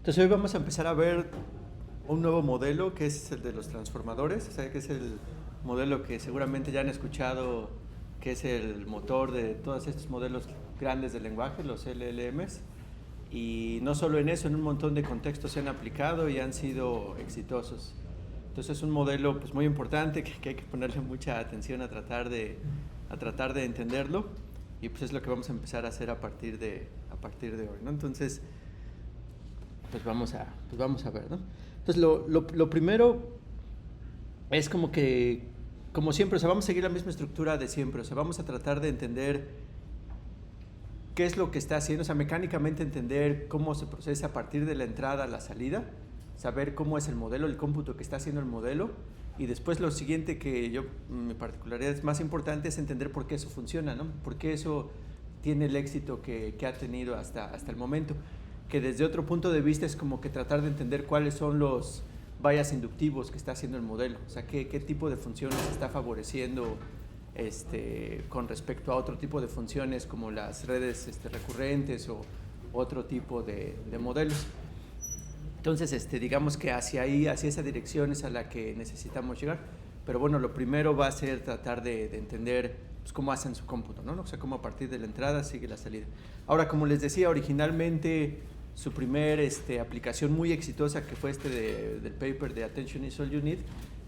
Entonces hoy vamos a empezar a ver un nuevo modelo que es el de los transformadores, o sea, que es el modelo que seguramente ya han escuchado, que es el motor de todos estos modelos grandes de lenguaje, los LLMs. Y no solo en eso, en un montón de contextos se han aplicado y han sido exitosos. Entonces es un modelo pues, muy importante que hay que ponerle mucha atención a tratar de entenderlo, y pues es lo que vamos a empezar a hacer a partir de hoy, ¿no? Entonces, pues vamos a ver, ¿no? Entonces lo primero es como que, como siempre, o sea, vamos a seguir la misma estructura de siempre, o sea, vamos a tratar de entender qué es lo que está haciendo, o sea, mecánicamente entender cómo se procesa a partir de la entrada a la salida, saber cómo es el modelo, el cómputo que está haciendo el modelo, y después lo siguiente que yo, mi particularidad es más importante, es entender por qué eso funciona, ¿no? Por qué eso tiene el éxito que ha tenido hasta el momento, que desde otro punto de vista es como que tratar de entender cuáles son los bias inductivos que está haciendo el modelo, o sea, qué tipo de funciones está favoreciendo con respecto a otro tipo de funciones como las redes recurrentes o otro tipo de modelos. Entonces, digamos que hacia ahí, hacia esa dirección es a la que necesitamos llegar. Pero bueno, lo primero va a ser tratar de entender pues, cómo hacen su cómputo, ¿no? O sea, cómo a partir de la entrada sigue la salida. Ahora, como les decía, originalmente su primer aplicación muy exitosa, que fue del paper de Attention is All You Need,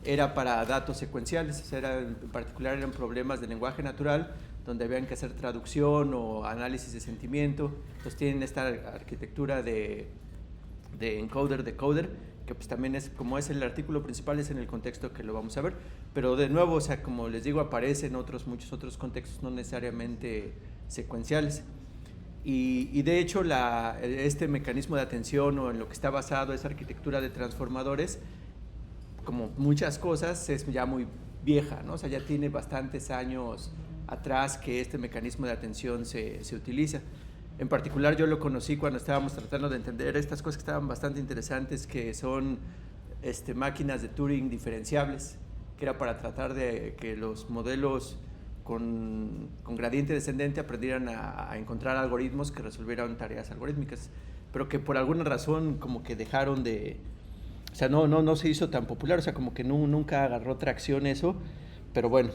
era para datos secuenciales, o sea, en particular eran problemas de lenguaje natural, donde habían que hacer traducción o análisis de sentimiento. Entonces tienen esta arquitectura de encoder-decoder, que pues también es, como es el artículo principal, es en el contexto que lo vamos a ver. Pero de nuevo, o sea, como les digo, aparece en muchos otros contextos no necesariamente secuenciales. Y de hecho este mecanismo de atención, o en lo que está basado esa arquitectura de transformadores, como muchas cosas, es ya muy vieja, ¿no? O sea, ya tiene bastantes años atrás que este mecanismo de atención se utiliza. En particular yo lo conocí cuando estábamos tratando de entender estas cosas que estaban bastante interesantes, que son máquinas de Turing diferenciables, que era para tratar de que los modelos con gradiente descendente aprendieran a encontrar algoritmos que resolvieran tareas algorítmicas, pero que por alguna razón como que dejaron de... O sea, no se hizo tan popular, o sea, como que nunca agarró tracción eso, pero bueno.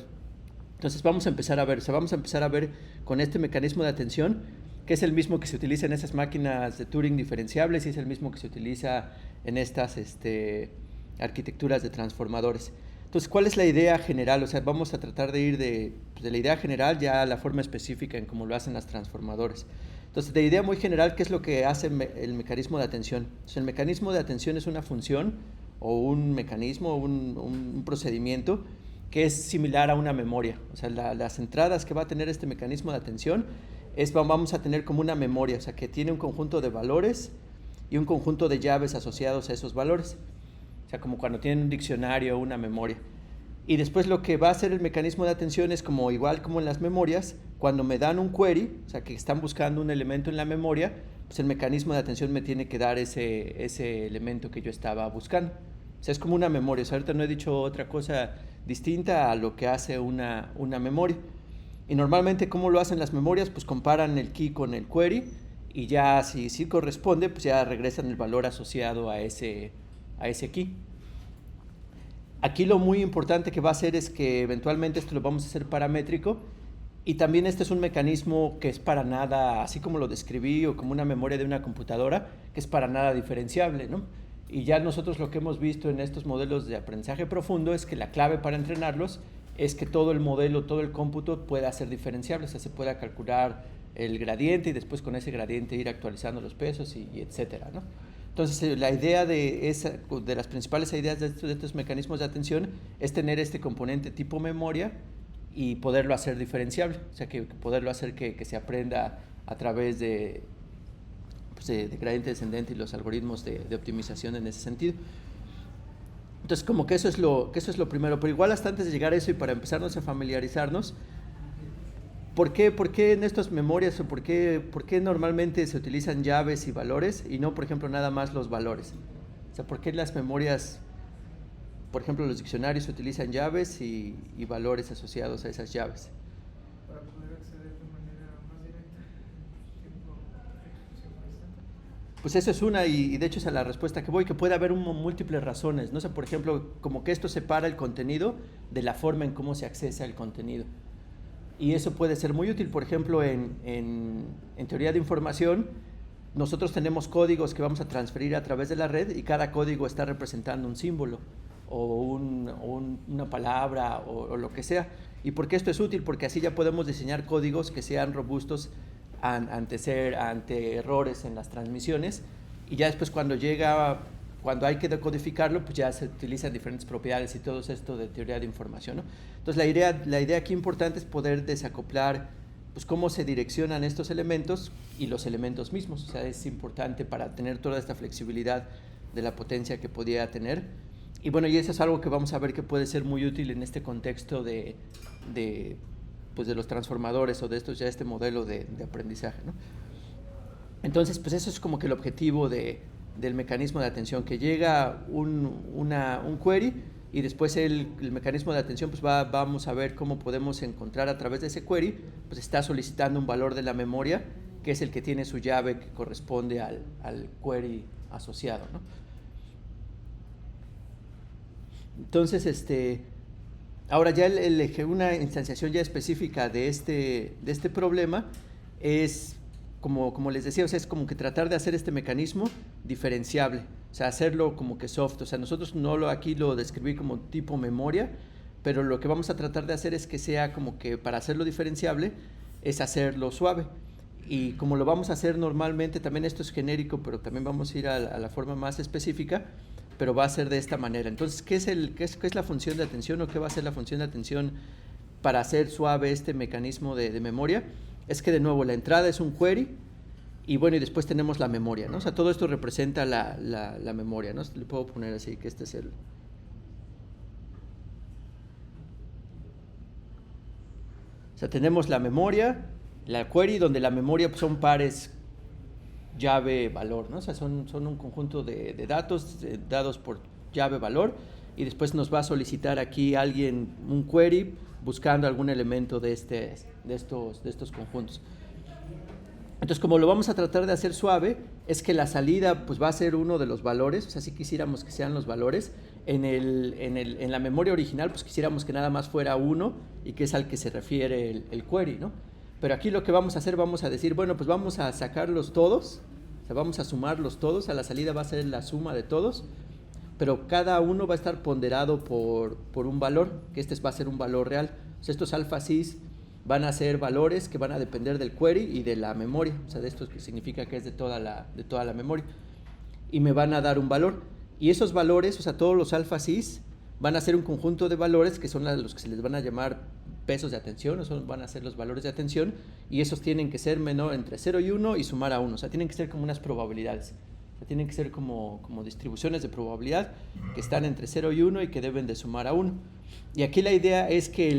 Entonces vamos a empezar a ver, o sea, vamos a empezar a ver con este mecanismo de atención, que es el mismo que se utiliza en esas máquinas de Turing diferenciables y es el mismo que se utiliza en estas arquitecturas de transformadores. Entonces, ¿cuál es la idea general? O sea, vamos a tratar de ir de la idea general ya a la forma específica en cómo lo hacen los transformadores. Entonces, de idea muy general, ¿qué es lo que hace el mecanismo de atención? Entonces, el mecanismo de atención es una función o un mecanismo, un procedimiento que es similar a una memoria. O sea, las entradas que va a tener este mecanismo de atención vamos a tener como una memoria, o sea, que tiene un conjunto de valores y un conjunto de llaves asociados a esos valores. O sea, como cuando tienen un diccionario o una memoria. Y después lo que va a hacer el mecanismo de atención es como igual como en las memorias, cuando me dan un query, o sea, que están buscando un elemento en la memoria, pues el mecanismo de atención me tiene que dar ese elemento que yo estaba buscando. O sea, es como una memoria. O sea, ahorita no he dicho otra cosa distinta a lo que hace una memoria. Y normalmente, ¿cómo lo hacen las memorias? Pues comparan el key con el query y ya si corresponde, pues ya regresan el valor asociado a ese key. Aquí lo muy importante que va a hacer es que eventualmente esto lo vamos a hacer paramétrico, y también este es un mecanismo que es para nada, así como lo describí, o como una memoria de una computadora, que es para nada diferenciable, ¿no? Y ya nosotros lo que hemos visto en estos modelos de aprendizaje profundo es que la clave para entrenarlos es que todo el modelo, todo el cómputo pueda ser diferenciable, o sea, se pueda calcular el gradiente y después con ese gradiente ir actualizando los pesos y etcétera, ¿no? Entonces, la idea de las principales ideas de estos mecanismos de atención es tener este componente tipo memoria y poderlo hacer diferenciable, o sea, que poderlo hacer que se aprenda a través de gradiente descendente y los algoritmos de optimización en ese sentido. Entonces, como que eso es lo primero, pero igual hasta antes de llegar a eso y para empezarnos a familiarizarnos, ¿por qué en estas memorias o por qué normalmente se utilizan llaves y valores y no, por ejemplo, nada más los valores? O sea, ¿por qué las memorias, por ejemplo, los diccionarios utilizan llaves y valores asociados a esas llaves? Para poder acceder de manera más directa en tiempo de ejecución presente. Pues eso es una, y de hecho es a la respuesta que voy, que puede haber múltiples razones. No sé, por ejemplo, como que esto separa el contenido de la forma en cómo se accesa el contenido. Y eso puede ser muy útil, por ejemplo, en teoría de información, nosotros tenemos códigos que vamos a transferir a través de la red y cada código está representando un símbolo o una palabra o lo que sea. ¿Y por qué esto es útil? Porque así ya podemos diseñar códigos que sean robustos ante errores en las transmisiones, y ya después cuando hay que decodificarlo, pues ya se utilizan diferentes propiedades y todo esto de teoría de información, ¿no? Entonces la idea aquí importante es poder desacoplar pues cómo se direccionan estos elementos y los elementos mismos. O sea, es importante para tener toda esta flexibilidad de la potencia que podía tener. Y bueno, y eso es algo que vamos a ver que puede ser muy útil en este contexto de los transformadores o de este modelo de aprendizaje, ¿no? Entonces, pues eso es como que el objetivo del mecanismo de atención, que llega un query y después el mecanismo de atención, pues vamos a ver cómo podemos encontrar a través de ese query, pues está solicitando un valor de la memoria, que es el que tiene su llave que corresponde al query asociado, ¿no? Entonces, ahora ya una instanciación ya específica de este problema es, como les decía, o sea, es como que tratar de hacer este mecanismo diferenciable, o sea, hacerlo como que soft. O sea, nosotros aquí lo describí como tipo memoria, pero lo que vamos a tratar de hacer es que sea como que para hacerlo diferenciable es hacerlo suave. Y como lo vamos a hacer normalmente, también esto es genérico, pero también vamos a ir a la forma más específica, pero va a ser de esta manera. Entonces, ¿qué es la función de atención o qué va a ser la función de atención para hacer suave este mecanismo de memoria? Es que de nuevo la entrada es un query y bueno, y después tenemos la memoria, ¿no? O sea, todo esto representa la memoria, ¿no? Le puedo poner así, que este es o sea, tenemos la memoria, la query, donde la memoria pues, son pares llave-valor, ¿no? O sea, son un conjunto de datos dados por llave-valor, y después nos va a solicitar aquí alguien un query buscando algún elemento de estos conjuntos. Entonces, como lo vamos a tratar de hacer suave, es que la salida pues, va a ser uno de los valores. O sea, si quisiéramos que sean los valores, en la memoria original, pues quisiéramos que nada más fuera uno y que es al que se refiere el query, ¿no? Pero aquí lo que vamos a hacer, vamos a decir, bueno, pues vamos a sacarlos todos, o sea, vamos a sumarlos todos, a la salida va a ser la suma de todos, pero cada uno va a estar ponderado por un valor, que va a ser un valor real. O sea, estos alfa cis van a ser valores que van a depender del query y de la memoria, o sea, de esto que significa que es de toda la memoria, y me van a dar un valor. Y esos valores, o sea, todos los alfa cis van a ser un conjunto de valores que son los que se les van a llamar pesos de atención, o van a ser los valores de atención, y esos tienen que ser menor entre 0 y 1 y sumar a 1, o sea, tienen que ser como unas probabilidades, o sea, tienen que ser como distribuciones de probabilidad que están entre 0 y 1 y que deben de sumar a 1. Y aquí la idea es que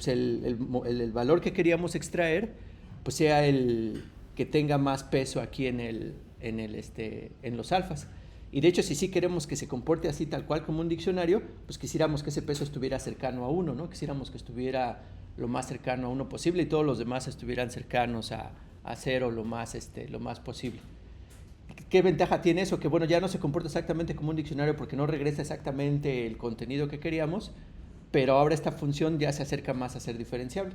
el valor que queríamos extraer pues sea el que tenga más peso aquí en los alfas. Y de hecho, si sí queremos que se comporte así tal cual como un diccionario, pues quisiéramos que ese peso estuviera cercano a 1, ¿no? Quisiéramos que estuviera lo más cercano a 1 posible y todos los demás estuvieran cercanos a 0 lo más posible. ¿Qué ventaja tiene eso? Que bueno, ya no se comporta exactamente como un diccionario porque no regresa exactamente el contenido que queríamos, pero ahora esta función ya se acerca más a ser diferenciable.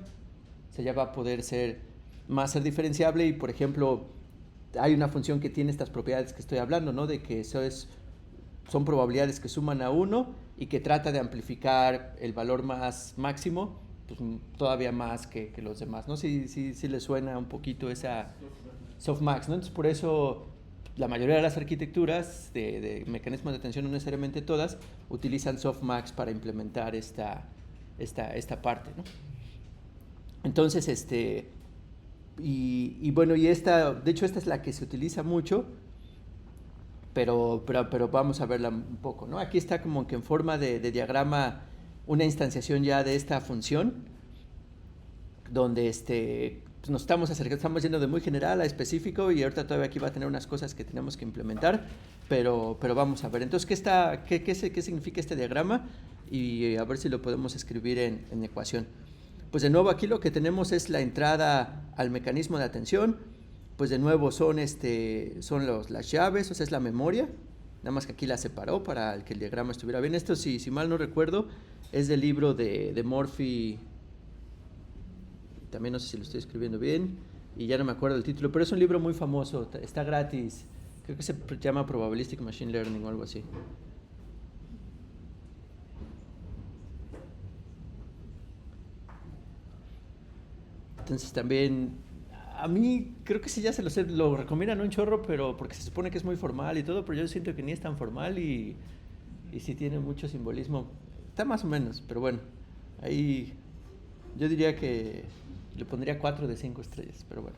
O sea, ya va a poder ser diferenciable y, por ejemplo, hay una función que tiene estas propiedades que estoy hablando, ¿no? De que son probabilidades que suman a 1 y que trata de amplificar el valor más máximo, pues todavía más que los demás, ¿no? Sí le suena un poquito esa softmax, ¿no? Entonces, por eso la mayoría de las arquitecturas de mecanismos de atención, no necesariamente todas, utilizan softmax para implementar esta parte, ¿no? Entonces, y bueno, de hecho esta es la que se utiliza mucho, pero vamos a verla un poco, ¿no? Aquí está como que en forma de diagrama una instanciación ya de esta función, donde pues nos estamos yendo de muy general a específico, y ahorita todavía aquí va a tener unas cosas que tenemos que implementar, pero vamos a ver. Entonces, ¿qué significa este diagrama? Y a ver si lo podemos escribir en ecuación. Pues de nuevo aquí lo que tenemos es la entrada al mecanismo de atención, pues de nuevo son, las llaves, o sea, es la memoria, nada más que aquí la separó para que el diagrama estuviera bien. Esto, si mal no recuerdo, es del libro de Murphy, también no sé si lo estoy escribiendo bien, y ya no me acuerdo el título, pero es un libro muy famoso, está gratis, creo que se llama Probabilistic Machine Learning o algo así. Entonces también, a mí creo que sí ya se lo recomiendan un chorro, pero porque se supone que es muy formal y todo, pero yo siento que ni es tan formal y sí tiene mucho simbolismo. Está más o menos, pero bueno, ahí yo diría que le pondría 4 de 5 estrellas, pero bueno.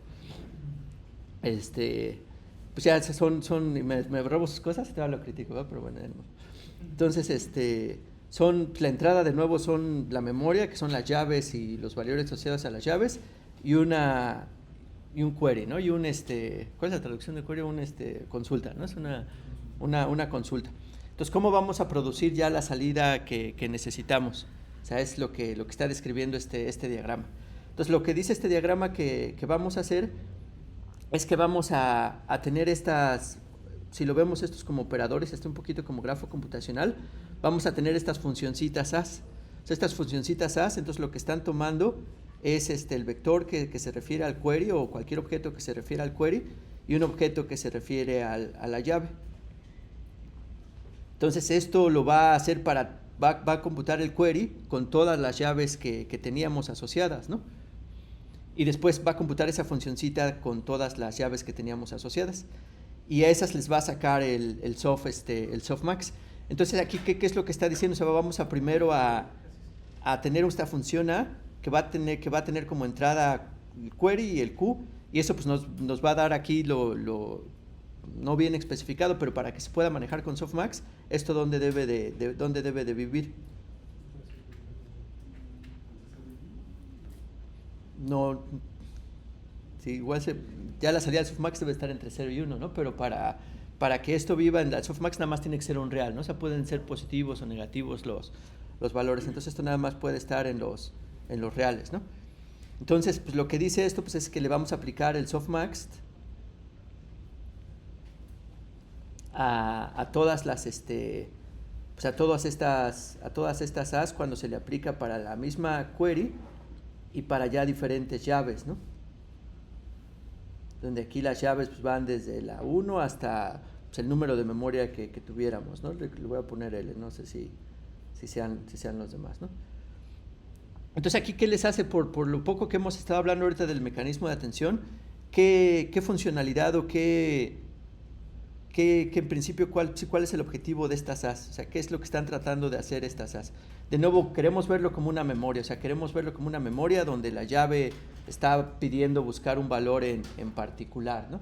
Pues ya me robo sus cosas, te lo critico, ¿verdad? Pero bueno, no. Entonces, la entrada de nuevo son la memoria, que son las llaves y los valores asociados a las llaves, y un query, ¿no? ¿Cuál es la traducción de query? Consulta, ¿no? Es una consulta. Entonces, ¿cómo vamos a producir ya la salida que necesitamos? O sea, es lo que está describiendo este diagrama. Entonces, lo que dice este diagrama que vamos a hacer es que vamos a tener si lo vemos estos como operadores, un poquito como grafo computacional, vamos a tener estas funcioncitas as. O sea, estas funcioncitas as, entonces lo que están tomando es el vector que se refiere al query o cualquier objeto que se refiere al query y un objeto que se refiere a la llave. Entonces esto lo va a hacer va a computar el query con todas las llaves que teníamos asociadas, ¿no? Y después va a computar esa funcioncita con todas las llaves que teníamos asociadas. Y a esas les va a sacar el softmax. Entonces aquí, ¿qué es lo que está diciendo? O sea, vamos a primero a tener esta función A que va a tener como entrada el query y el Q, y eso pues nos va a dar aquí lo no bien especificado, pero para que se pueda manejar con softmax, esto dónde debe de vivir. No, sí, igual ya la salida del softmax debe estar entre 0 y 1, ¿no? Pero para que esto viva en la softmax nada más tiene que ser un real, ¿no? O sea, pueden ser positivos o negativos los valores. Entonces esto nada más puede estar en los reales, ¿no? Entonces, pues lo que dice esto pues es que le vamos a aplicar el softmax a todas las pues a todas estas as cuando se le aplica para la misma query y para ya diferentes llaves, ¿no? Donde aquí las llaves pues van desde la 1 hasta pues, el número de memoria que tuviéramos, ¿no? Le voy a poner L, no sé si sean los demás, ¿no? Entonces aquí, ¿qué les hace por lo poco que hemos estado hablando ahorita del mecanismo de atención? ¿Qué funcionalidad o qué en principio cuál es el objetivo de estas as? O sea, ¿qué es lo que están tratando de hacer estas as? De nuevo, queremos verlo como una memoria, o sea, queremos verlo como una memoria donde la llave está pidiendo buscar un valor en particular, ¿no?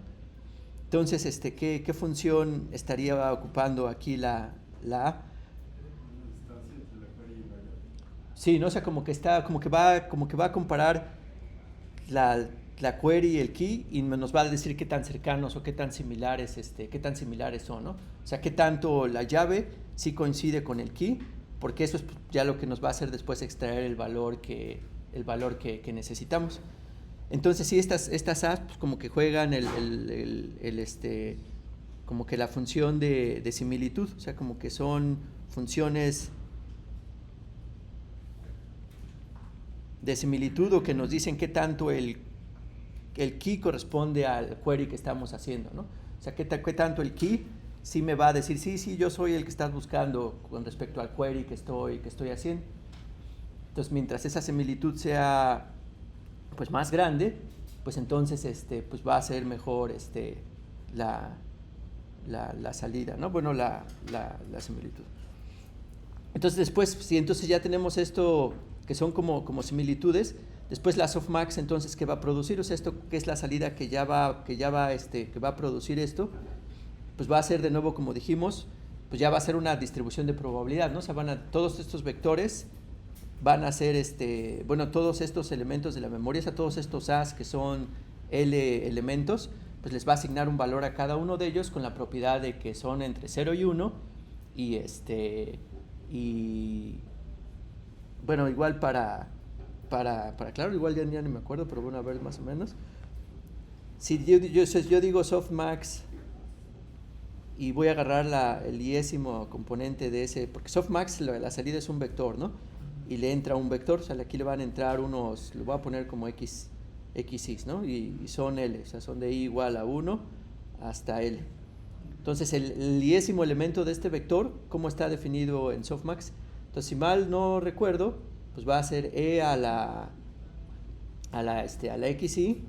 Entonces, ¿qué función estaría ocupando aquí la A? Sí, ¿no? O sea, como que va a comparar la query y el key y nos va a decir qué tan cercanos o qué tan similares son, ¿no? O sea, qué tanto la llave sí coincide con el key, porque eso es ya lo que nos va a hacer después extraer el valor que necesitamos. Entonces, sí, estas apps pues, como que juegan como que la función de similitud, o sea, como que son funciones de similitud o que nos dicen qué tanto el key corresponde al query que estamos haciendo, ¿no? O sea, qué tanto el key sí me va a decir, sí, yo soy el que estás buscando con respecto al query que estoy haciendo. Entonces, mientras esa similitud sea pues más grande, pues entonces pues va a ser mejor la salida, ¿no? Bueno, la similitud. Entonces después, si entonces ya tenemos esto que son como similitudes, después la softmax entonces ¿qué va a producir? O sea, esto que es la salida que va a producir esto, pues va a ser de nuevo como dijimos, pues ya va a ser una distribución de probabilidad, ¿no? O sea, todos estos vectores van a ser todos estos elementos de la memoria, o sea, todos estos as que son L elementos, pues les va a asignar un valor a cada uno de ellos con la propiedad de que son entre 0 y 1 y bueno, igual para claro, igual ya ni me acuerdo, pero bueno, a ver más o menos. si yo digo softmax y voy a agarrar el iésimo componente de ese, porque softmax la salida es un vector, ¿no? Y le entra un vector, o sea, aquí le van a entrar unos, lo voy a poner como xx, ¿no? Y son L, o sea, son de i igual a 1 hasta L. Entonces, el iésimo elemento de este vector, ¿cómo está definido en softmax? Entonces, si mal no recuerdo, pues va a ser e a la xi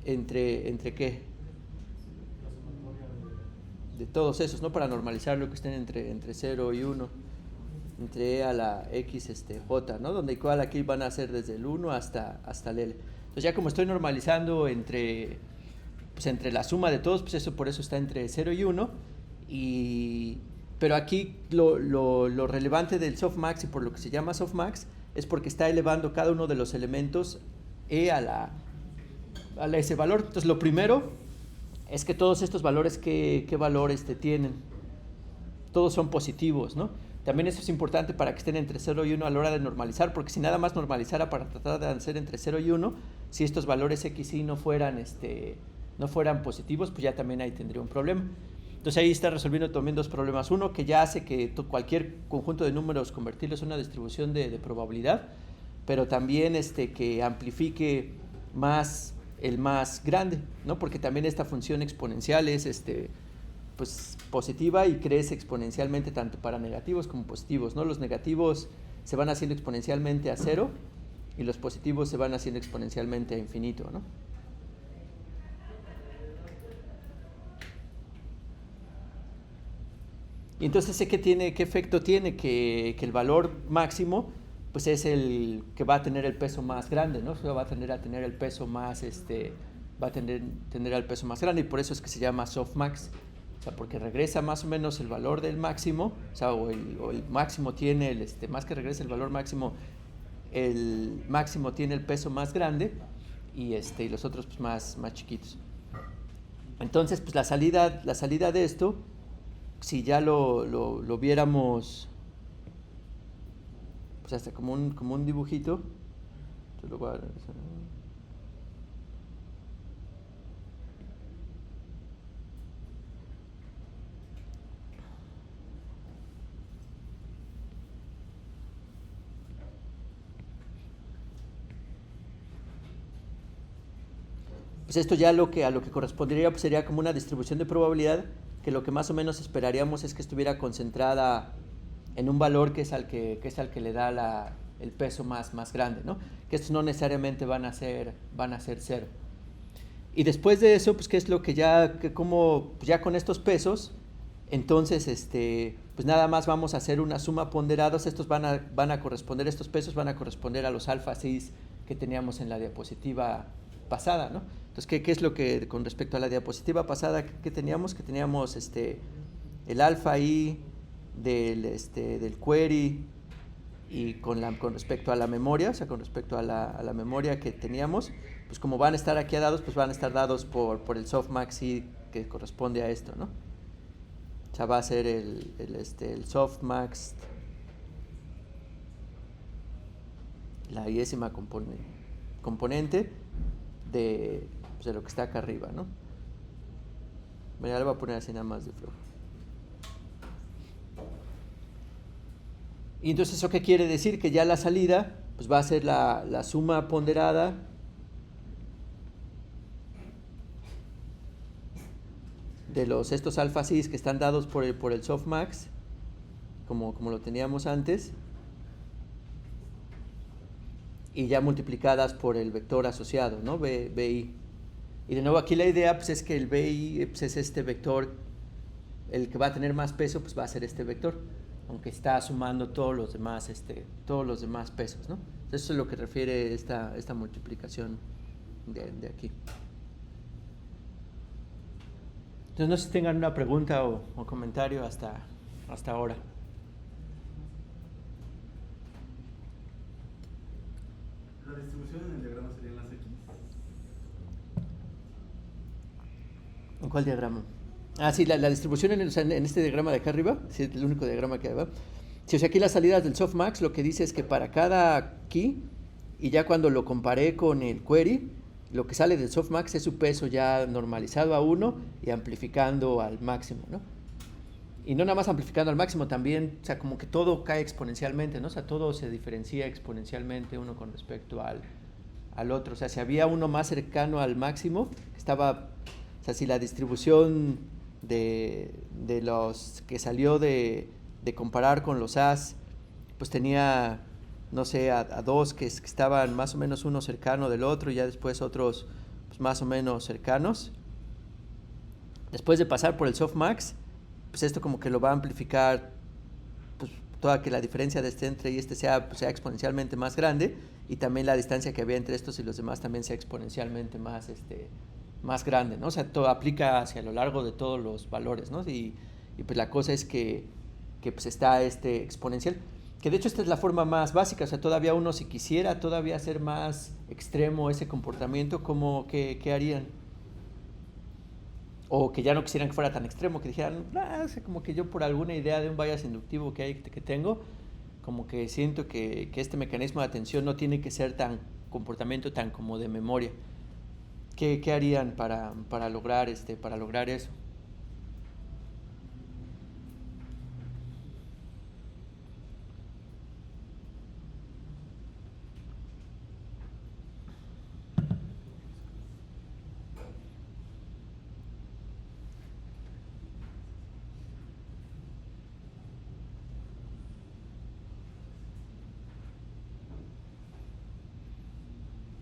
entre ¿qué? De todos esos, ¿no? Para normalizar lo que estén entre 0 y 1. Entre e a la x j, ¿no? Donde igual aquí van a ser desde el 1 hasta el L. Entonces ya como estoy normalizando entre la suma de todos, pues eso por eso está entre 0 y 1. Pero aquí lo relevante del softmax y por lo que se llama softmax es porque está elevando cada uno de los elementos e a ese valor. Entonces lo primero es que todos estos valores, ¿qué valor tienen? Todos son positivos, ¿no? También eso es importante para que estén entre 0 y 1 a la hora de normalizar, porque si nada más normalizara para tratar de hacer entre 0 y 1, si estos valores xy no fueran positivos, pues ya también ahí tendría un problema. Entonces ahí está resolviendo también dos problemas. Uno, que ya hace que cualquier conjunto de números convertirlos en una distribución de probabilidad, pero también que amplifique más el más grande, ¿no? Porque también esta función exponencial es pues positiva y crece exponencialmente tanto para negativos como positivos, ¿no? Los negativos se van haciendo exponencialmente a 0 y los positivos se van haciendo exponencialmente a infinito, ¿no? Y entonces, ¿qué efecto tiene? Que el valor máximo pues es el que va a tener el peso más grande, ¿no? O sea, va a tener el peso más, va a tener el peso más grande, y por eso es que se llama softmax. O sea, porque regresa más o menos el valor del máximo, o sea, o el máximo tiene más que regresa el valor máximo, el máximo tiene el peso más grande y los otros pues más chiquitos. Entonces, pues la salida de esto, si ya lo viéramos pues hasta como un dibujito, yo lo voy a realizar. Pues esto ya a lo que correspondería pues sería como una distribución de probabilidad, que lo que más o menos esperaríamos es que estuviera concentrada en un valor que es al que le da el peso más grande, ¿no? Que estos no necesariamente van a ser 0. Y después de eso, pues qué es lo que pues ya con estos pesos, entonces pues nada más vamos a hacer una suma ponderada. Estos van a corresponder, estos pesos van a corresponder a los alfa 6 que teníamos en la diapositiva pasada, ¿no? Entonces, ¿qué es lo que con respecto a la diapositiva pasada que teníamos? Que teníamos el alfa i del query y con respecto a la memoria, o sea, con respecto a la memoria que teníamos, pues como van a estar aquí dados, pues van a estar dados por el softmax i que corresponde a esto, ¿no? O sea, va a ser el softmax, la iésima componente de lo que está acá arriba, ¿no? Bueno, ya le voy a poner así nada más de flojo. Y entonces, ¿eso qué quiere decir? Que ya la salida pues va a ser la suma ponderada de estos alfa 6 que están dados por el softmax, como lo teníamos antes, y ya multiplicadas por el vector asociado, ¿no? BI. Y de nuevo aquí la idea pues es que el BI pues es este vector, el que va a tener más peso pues va a ser este vector, aunque está sumando todos los demás pesos, ¿no? Eso es lo que refiere esta multiplicación de aquí. Entonces no sé si tengan una pregunta o comentario hasta ahora. La distribución en el diagrama serían las X. ¿En cuál diagrama? Ah, sí, la distribución en este diagrama de acá arriba, sí, es el único diagrama que hay, ¿verdad? Sí, o sea, aquí las salidas del softmax lo que dice es que para cada key, y ya cuando lo comparé con el query, lo que sale del softmax es su peso ya normalizado a 1 y amplificando al máximo, ¿no? Y no nada más amplificando al máximo, también, o sea, como que todo cae exponencialmente, ¿no? O sea, todo se diferencia exponencialmente uno con respecto al otro. O sea, si había uno más cercano al máximo, estaba, o sea, si la distribución de los que salió de comparar con los As, pues tenía, no sé, a dos que estaban más o menos uno cercano del otro y ya después otros pues, más o menos cercanos. Después de pasar por el softmax, pues esto como que lo va a amplificar, pues toda que la diferencia de este entre y este sea, pues, sea exponencialmente más grande, y también la distancia que había entre estos y los demás también sea exponencialmente más grande, ¿no? O sea, todo aplica hacia lo largo de todos los valores, ¿no? Y pues la cosa es que pues está exponencial, que de hecho esta es la forma más básica. O sea, todavía uno, si quisiera todavía hacer más extremo ese comportamiento, ¿qué harían? O que ya no quisieran que fuera tan extremo, que dijeran, o sea, como que yo por alguna idea de un bias inductivo que tengo, como que siento que este mecanismo de atención no tiene que ser tan comportamiento tan como de memoria. ¿Qué harían para lograr eso?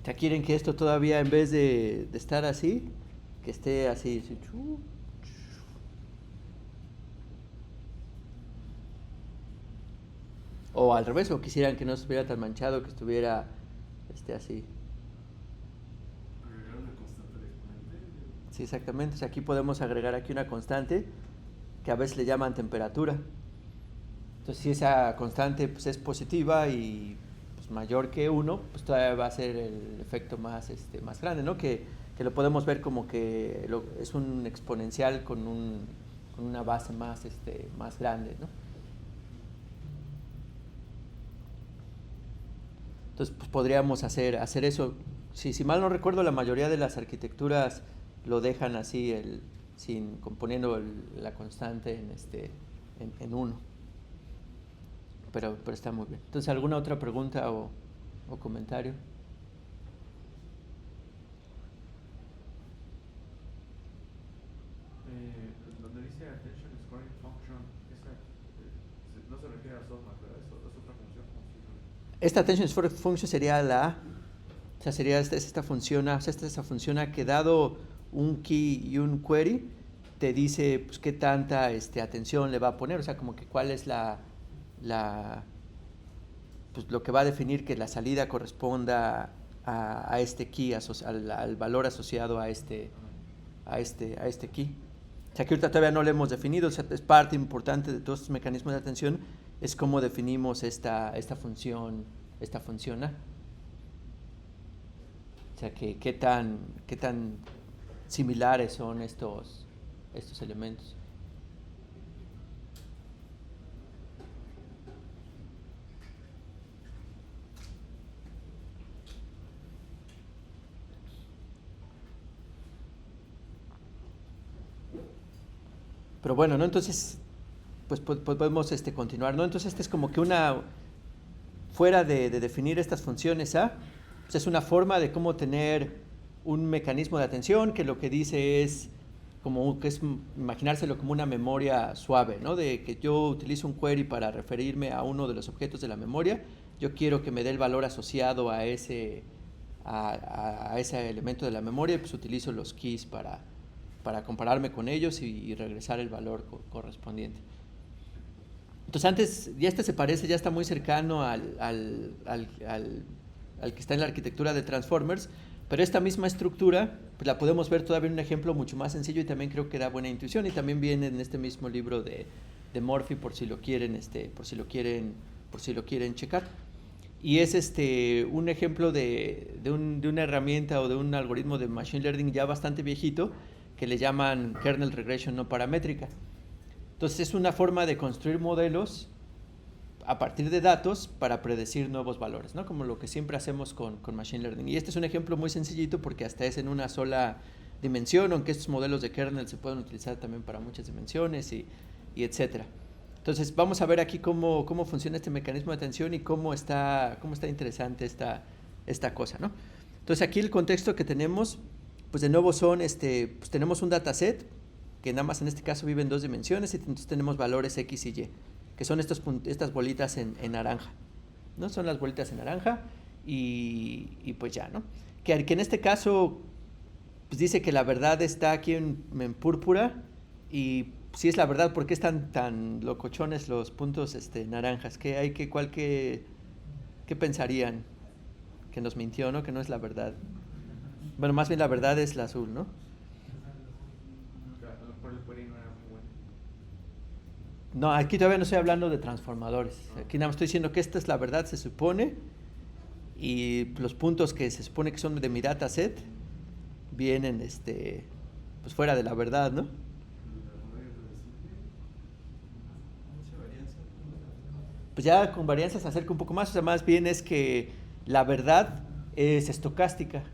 O sea, quieren que esto todavía, en vez de estar así, que esté así. O al revés, o quisieran que no estuviera tan manchado, que estuviera así. Agregar una constante al exponente. Sí, exactamente. O sea, aquí podemos agregar aquí una constante que a veces le llaman temperatura. Entonces, si esa constante pues, es positiva y pues, mayor que 1, pues todavía va a ser el efecto más grande, ¿no? Que lo podemos ver como que es un exponencial con una base más grande, ¿no? Entonces, pues podríamos hacer eso. Si mal no recuerdo, la mayoría de las arquitecturas lo dejan así, componiendo la constante en 1. Pero está muy bien. Entonces, ¿alguna otra pregunta o comentario? Donde dice attention scoring function, esa no se refiere a softmax, ¿verdad? Es otra función. Esta attention scoring function sería o sea, sería esta funciona que dado un key y un query, te dice pues qué tanta atención le va a poner. O sea, como que cuál es pues lo que va a definir que la salida corresponda a este key, al valor asociado a este key. O sea, que ahorita todavía no lo hemos definido. O sea, es parte importante de todos estos mecanismos de atención, es cómo definimos esta función A. O sea, qué tan similares son estos elementos. Pero bueno, ¿no? Entonces, pues podemos continuar, ¿no? Entonces, es como que fuera de definir estas funciones A, pues es una forma de cómo tener un mecanismo de atención que lo que dice es como que es imaginárselo como una memoria suave, ¿no? De que yo utilizo un query para referirme a uno de los objetos de la memoria, yo quiero que me dé el valor asociado a ese elemento de la memoria, y pues utilizo los keys para compararme con ellos y regresar el valor correspondiente. Entonces antes, ya se parece, ya está muy cercano al que está en la arquitectura de Transformers, pero esta misma estructura pues la podemos ver todavía en un ejemplo mucho más sencillo, y también creo que da buena intuición, y también viene en este mismo libro de Murphy, por si lo quieren checar. Y es un ejemplo de una herramienta o de un algoritmo de machine learning ya bastante viejito, que le llaman kernel regression no paramétrica. Entonces es una forma de construir modelos a partir de datos para predecir nuevos valores, ¿no? Como lo que siempre hacemos con Machine Learning. Y este es un ejemplo muy sencillito porque hasta es en una sola dimensión, aunque estos modelos de kernel se pueden utilizar también para muchas dimensiones y etcétera. Entonces vamos a ver aquí cómo funciona este mecanismo de atención y cómo está interesante esta cosa, ¿no? Entonces aquí el contexto que tenemos, pues de nuevo son, pues tenemos un dataset que nada más en este caso vive en 2 dimensiones y entonces tenemos valores X y Y, que son estas bolitas en naranja, ¿no? Son las bolitas en naranja y pues ya, ¿no? Que en este caso pues dice que la verdad está aquí en púrpura y si es la verdad, ¿por qué están tan locochones los puntos naranjas? ¿Qué pensarían? Que nos mintió, ¿no? Que no es la verdad. Bueno, más bien la verdad es la azul, ¿no? Por el query no era muy bueno. No, aquí todavía no estoy hablando de transformadores. Aquí nada más estoy diciendo que esta es la verdad, se supone, y los puntos que se supone que son de mi dataset vienen pues fuera de la verdad, ¿no? Pues ya con varianza se acerca un poco más, o sea, más bien es que la verdad es estocástica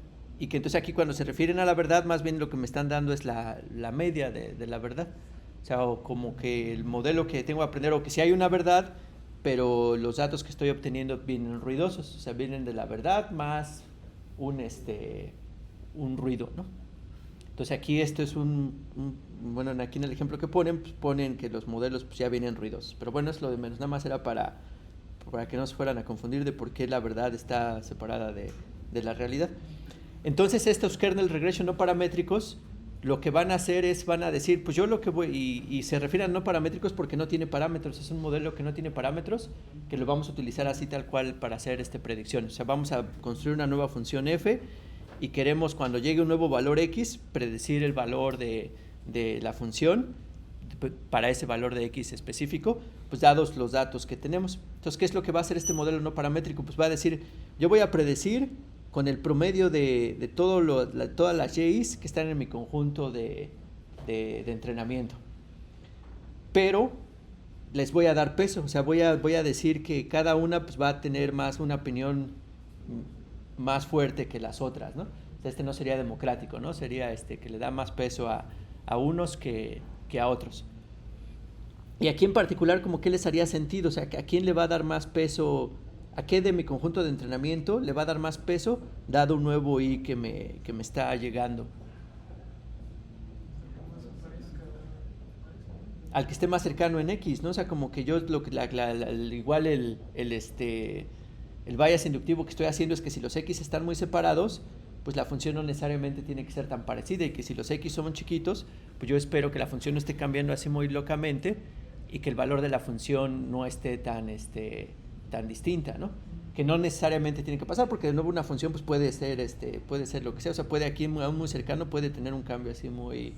y que entonces aquí cuando se refieren a la verdad, más bien lo que me están dando es la media de la verdad. O sea, o como que el modelo que tengo que aprender, o que sí hay una verdad, pero los datos que estoy obteniendo vienen ruidosos, o sea, vienen de la verdad más un ruido, ¿no? Entonces aquí esto es bueno, aquí en el ejemplo que ponen, pues ponen que los modelos pues ya vienen ruidosos, pero bueno, es lo de menos, nada más era para que no se fueran a confundir de por qué la verdad está separada de la realidad. Entonces estos kernel regression no paramétricos lo que van a hacer es, van a decir, pues yo lo que voy, y se refieren a no paramétricos porque no tiene parámetros, es un modelo que no tiene parámetros, que lo vamos a utilizar así tal cual para hacer predicciones. O sea, vamos a construir una nueva función f y queremos cuando llegue un nuevo valor x, predecir el valor de la función para ese valor de x específico, pues dados los datos que tenemos. Entonces, ¿qué es lo que va a hacer este modelo no paramétrico? Pues va a decir, yo voy a predecir con el promedio de todas las Y's que están en mi conjunto de entrenamiento. Pero les voy a dar peso, o sea, voy a decir que cada una pues, va a tener más una opinión más fuerte que las otras, ¿no? O sea, no sería democrático, ¿no? Sería que le da más peso a unos que a otros. Y aquí en particular, como qué les haría sentido, o sea, ¿a quién le va a dar más peso? ¿A qué de mi conjunto de entrenamiento le va a dar más peso dado un nuevo I que me está llegando? Al que esté más cercano en X, ¿no? O sea, como que yo igual el bias inductivo que estoy haciendo es que si los X están muy separados, pues la función no necesariamente tiene que ser tan parecida y que si los X son chiquitos, pues yo espero que la función no esté cambiando así muy locamente y que el valor de la función no esté tan distinta, ¿no? Que no necesariamente tiene que pasar porque de nuevo una función pues puede ser lo que sea, o sea, puede aquí aún muy cercano puede tener un cambio así muy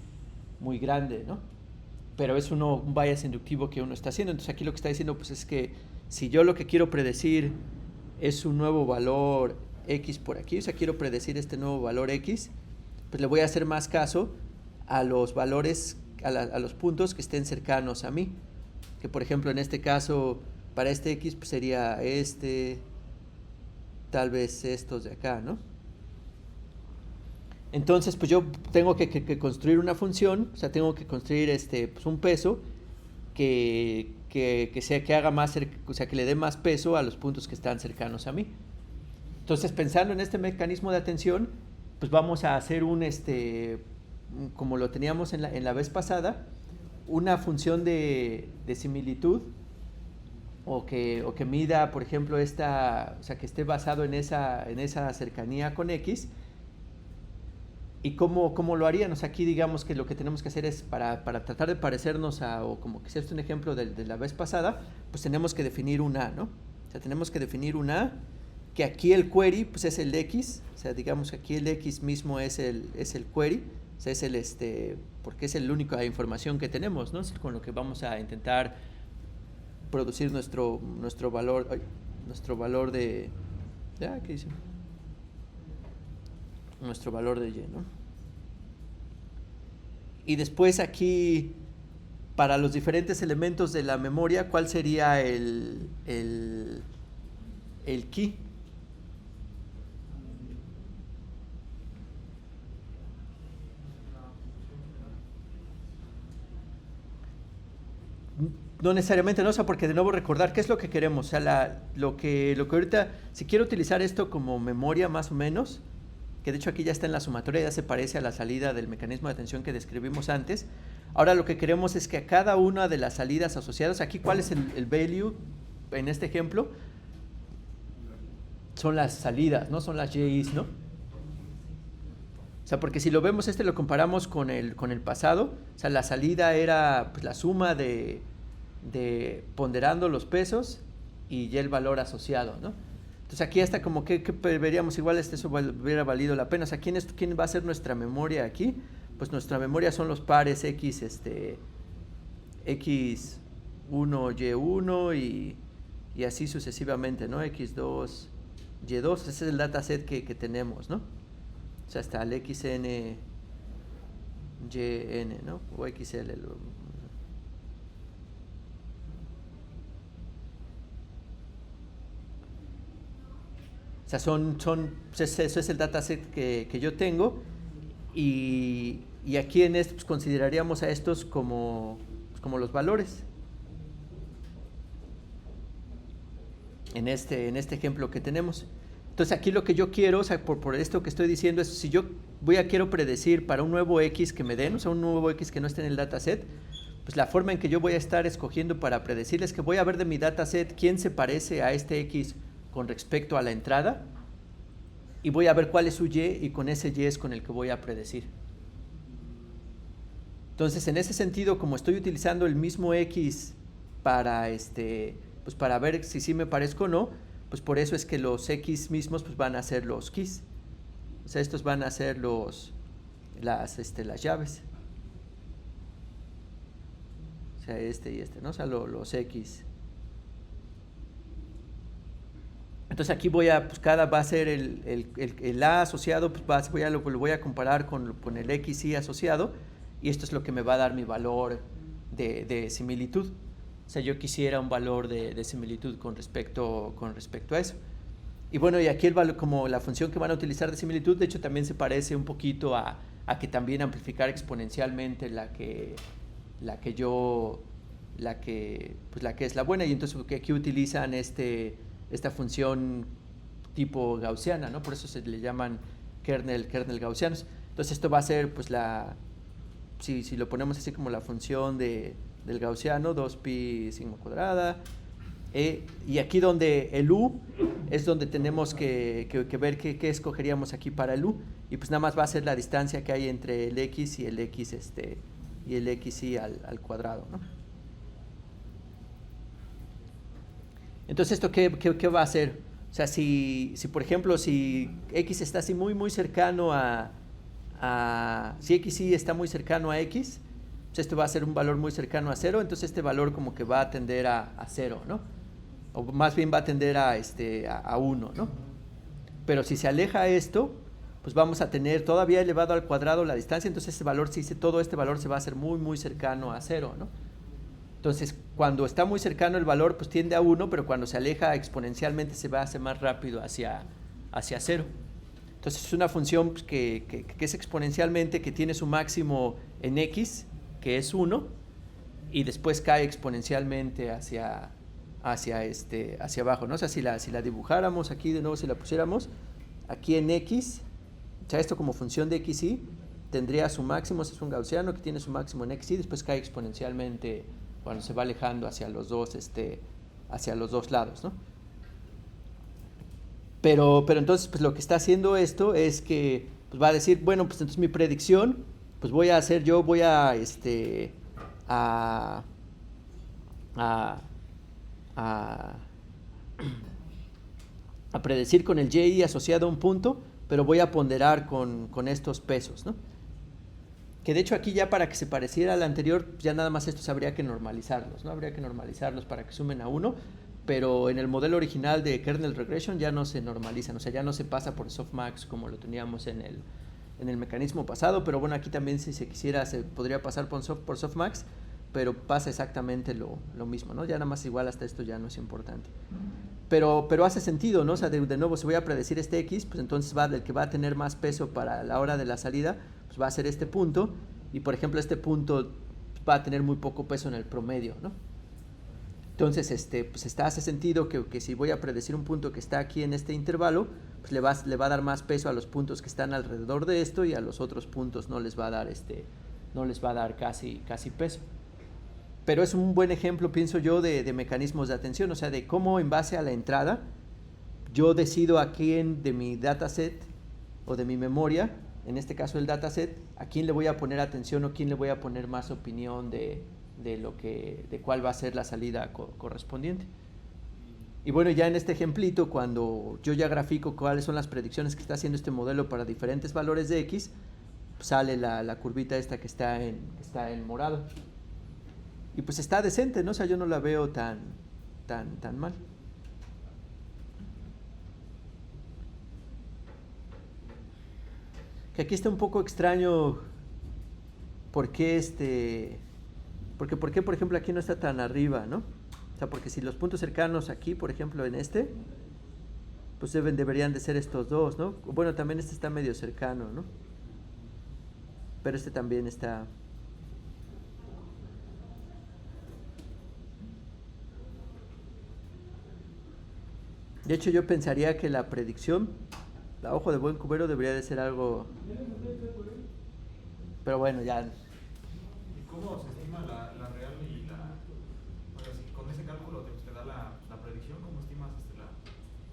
muy grande, ¿no? Pero es un bias inductivo que uno está haciendo. Entonces aquí lo que está diciendo pues es que si yo lo que quiero predecir es un nuevo valor X por aquí, o sea, quiero predecir este nuevo valor X, pues le voy a hacer más caso a los valores, a los puntos que estén cercanos a mí. Que por ejemplo en este caso, para este X pues sería tal vez estos de acá, ¿no? Entonces pues yo tengo que construir una función, o sea, tengo que construir pues un peso que haga más, o sea, que le dé más peso a los puntos que están cercanos a mí. Entonces, pensando en este mecanismo de atención, pues vamos a hacer como lo teníamos en la vez pasada, una función de similitud o que mida, por ejemplo, o sea, que esté basado en esa cercanía con X. ¿Y cómo lo harían? O sea, aquí digamos que lo que tenemos que hacer es, para tratar de parecernos o como que sea un ejemplo de la vez pasada, pues tenemos que definir un A, ¿no? O sea, tenemos que definir un A, que aquí el query pues es el X, o sea, digamos que aquí el X mismo es el query, o sea, es porque es la única información que tenemos, ¿no? Es con lo que vamos a intentar producir nuestro valor, nuestro valor de, ¿qué dice? Nuestro valor de Y, ¿no? Y después aquí para los diferentes elementos de la memoria, ¿cuál sería el key? No necesariamente, no, o sea, porque de nuevo recordar qué es lo que queremos, o sea, lo que ahorita, si quiero utilizar esto como memoria más o menos, que de hecho aquí ya está en la sumatoria, ya se parece a la salida del mecanismo de atención que describimos antes. Ahora lo que queremos es que a cada una de las salidas asociadas, aquí cuál es el value en este ejemplo, son las salidas, ¿no? Son las J's, ¿no? O sea, porque si lo vemos, lo comparamos con el pasado, o sea, la salida era pues, la suma de ponderando los pesos y ya el valor asociado, ¿no? Entonces aquí hasta como que veríamos igual eso hubiera valido la pena. O sea, ¿quién va a ser nuestra memoria aquí? Pues nuestra memoria son los pares X, X1, Y1 y así sucesivamente, ¿no? X2, Y2, ese es el dataset que tenemos, ¿no? O sea, hasta el XN, YN, ¿no? O XL. O sea, eso es el dataset que yo tengo y aquí en esto pues, consideraríamos a estos como los valores. En este ejemplo que tenemos. Entonces aquí lo que yo quiero, o sea, por esto que estoy diciendo es si yo quiero predecir para un nuevo X que me den, o sea, un nuevo X que no esté en el dataset, pues la forma en que yo voy a estar escogiendo para predecir es que voy a ver de mi dataset quién se parece a este X con respecto a la entrada y voy a ver cuál es su Y y con ese Y es con el que voy a predecir. Entonces, en ese sentido, como estoy utilizando el mismo X para pues para ver si sí me parezco o no, pues por eso es que los X mismos pues van a ser los keys. O sea, estos van a ser las llaves. O sea, y ¿no? O sea, los X. Entonces aquí cada va a ser el A asociado, pues lo voy a comparar con el XY asociado y esto es lo que me va a dar mi valor de similitud. O sea, yo quisiera un valor de similitud con respecto a eso. Y bueno, y aquí el valor, como la función que van a utilizar de similitud, de hecho también se parece un poquito a que también amplificar exponencialmente la que es la buena, y entonces que aquí utilizan esta función tipo gaussiana, ¿no? Por eso se le llaman kernel gaussianos. Entonces esto va a ser pues si lo ponemos así como la función del gaussiano, 2pi sigma cuadrada, y aquí donde el u es donde tenemos que ver qué escogeríamos aquí para el u, y pues nada más va a ser la distancia que hay entre el x y el x y el xy al cuadrado, ¿no? Entonces esto qué va a hacer, o sea, si por ejemplo si x está así muy cercano si xy está muy cercano a x, pues esto va a ser un valor muy cercano a 0, entonces este valor como que va a tender a 0, ¿no? O más bien va a tender a 1, ¿no? Pero si se aleja esto, pues vamos a tener todavía elevado al cuadrado la distancia, entonces todo este valor se va a hacer muy cercano a 0, ¿no? Entonces, cuando está muy cercano el valor, pues tiende a 1, pero cuando se aleja exponencialmente se va a hacer más rápido hacia 0. Entonces, es una función pues, que es exponencialmente, que tiene su máximo en x, que es 1, y después cae exponencialmente hacia abajo, ¿no? O sea, si la dibujáramos aquí de nuevo, si la pusiéramos aquí en x, o sea, esto como función de xy, tendría su máximo, es un gaussiano que tiene su máximo en xy, después cae exponencialmente cuando se va alejando hacia los dos lados, ¿no? Pero entonces pues lo que está haciendo esto es que pues, va a decir, bueno, pues entonces mi predicción, pues voy a predecir con el y asociado a un punto, pero voy a ponderar con estos pesos, ¿no? Que de hecho aquí ya para que se pareciera al anterior, ya nada más estos habría que normalizarlos, ¿no? Habría que normalizarlos para que sumen a 1, pero en el modelo original de kernel regression ya no se normalizan, o sea, ya no se pasa por softmax como lo teníamos en el mecanismo pasado, pero bueno, aquí también si se quisiera se podría pasar por softmax, pero pasa exactamente lo mismo, ¿no? Ya nada más igual hasta esto ya no es importante. Pero hace sentido, ¿no? O sea, de nuevo, si voy a predecir este X, pues entonces el que va a tener más peso para la hora de la salida, pues va a ser este punto, y por ejemplo este punto va a tener muy poco peso en el promedio, ¿no? Entonces, pues hace sentido que si voy a predecir un punto que está aquí en este intervalo, pues le va a dar más peso a los puntos que están alrededor de esto, y a los otros puntos no les va a dar casi peso. Pero es un buen ejemplo, pienso yo, de mecanismos de atención, o sea, de cómo en base a la entrada yo decido a quién de mi dataset o de mi memoria, en este caso el dataset, a quién le voy a poner atención o quién le voy a poner más opinión de cuál va a ser la salida correspondiente. Y bueno, ya en este ejemplito, cuando yo ya grafico cuáles son las predicciones que está haciendo este modelo para diferentes valores de X, pues sale la curvita esta que está en morado. Y pues está decente, ¿no? O sea, yo no la veo tan mal. Que aquí está un poco extraño por qué por ejemplo, aquí no está tan arriba, ¿no? O sea, porque si los puntos cercanos aquí, por ejemplo, en pues deberían de ser estos dos, ¿no? Bueno, también este está medio cercano, ¿no? Pero este también está... De hecho, yo pensaría que la predicción, a ojo de buen cubero, debería de ser algo... Pero bueno, ya... ¿Y cómo se estima la real y la... O sea, si con ese cálculo te da la predicción, ¿cómo estimas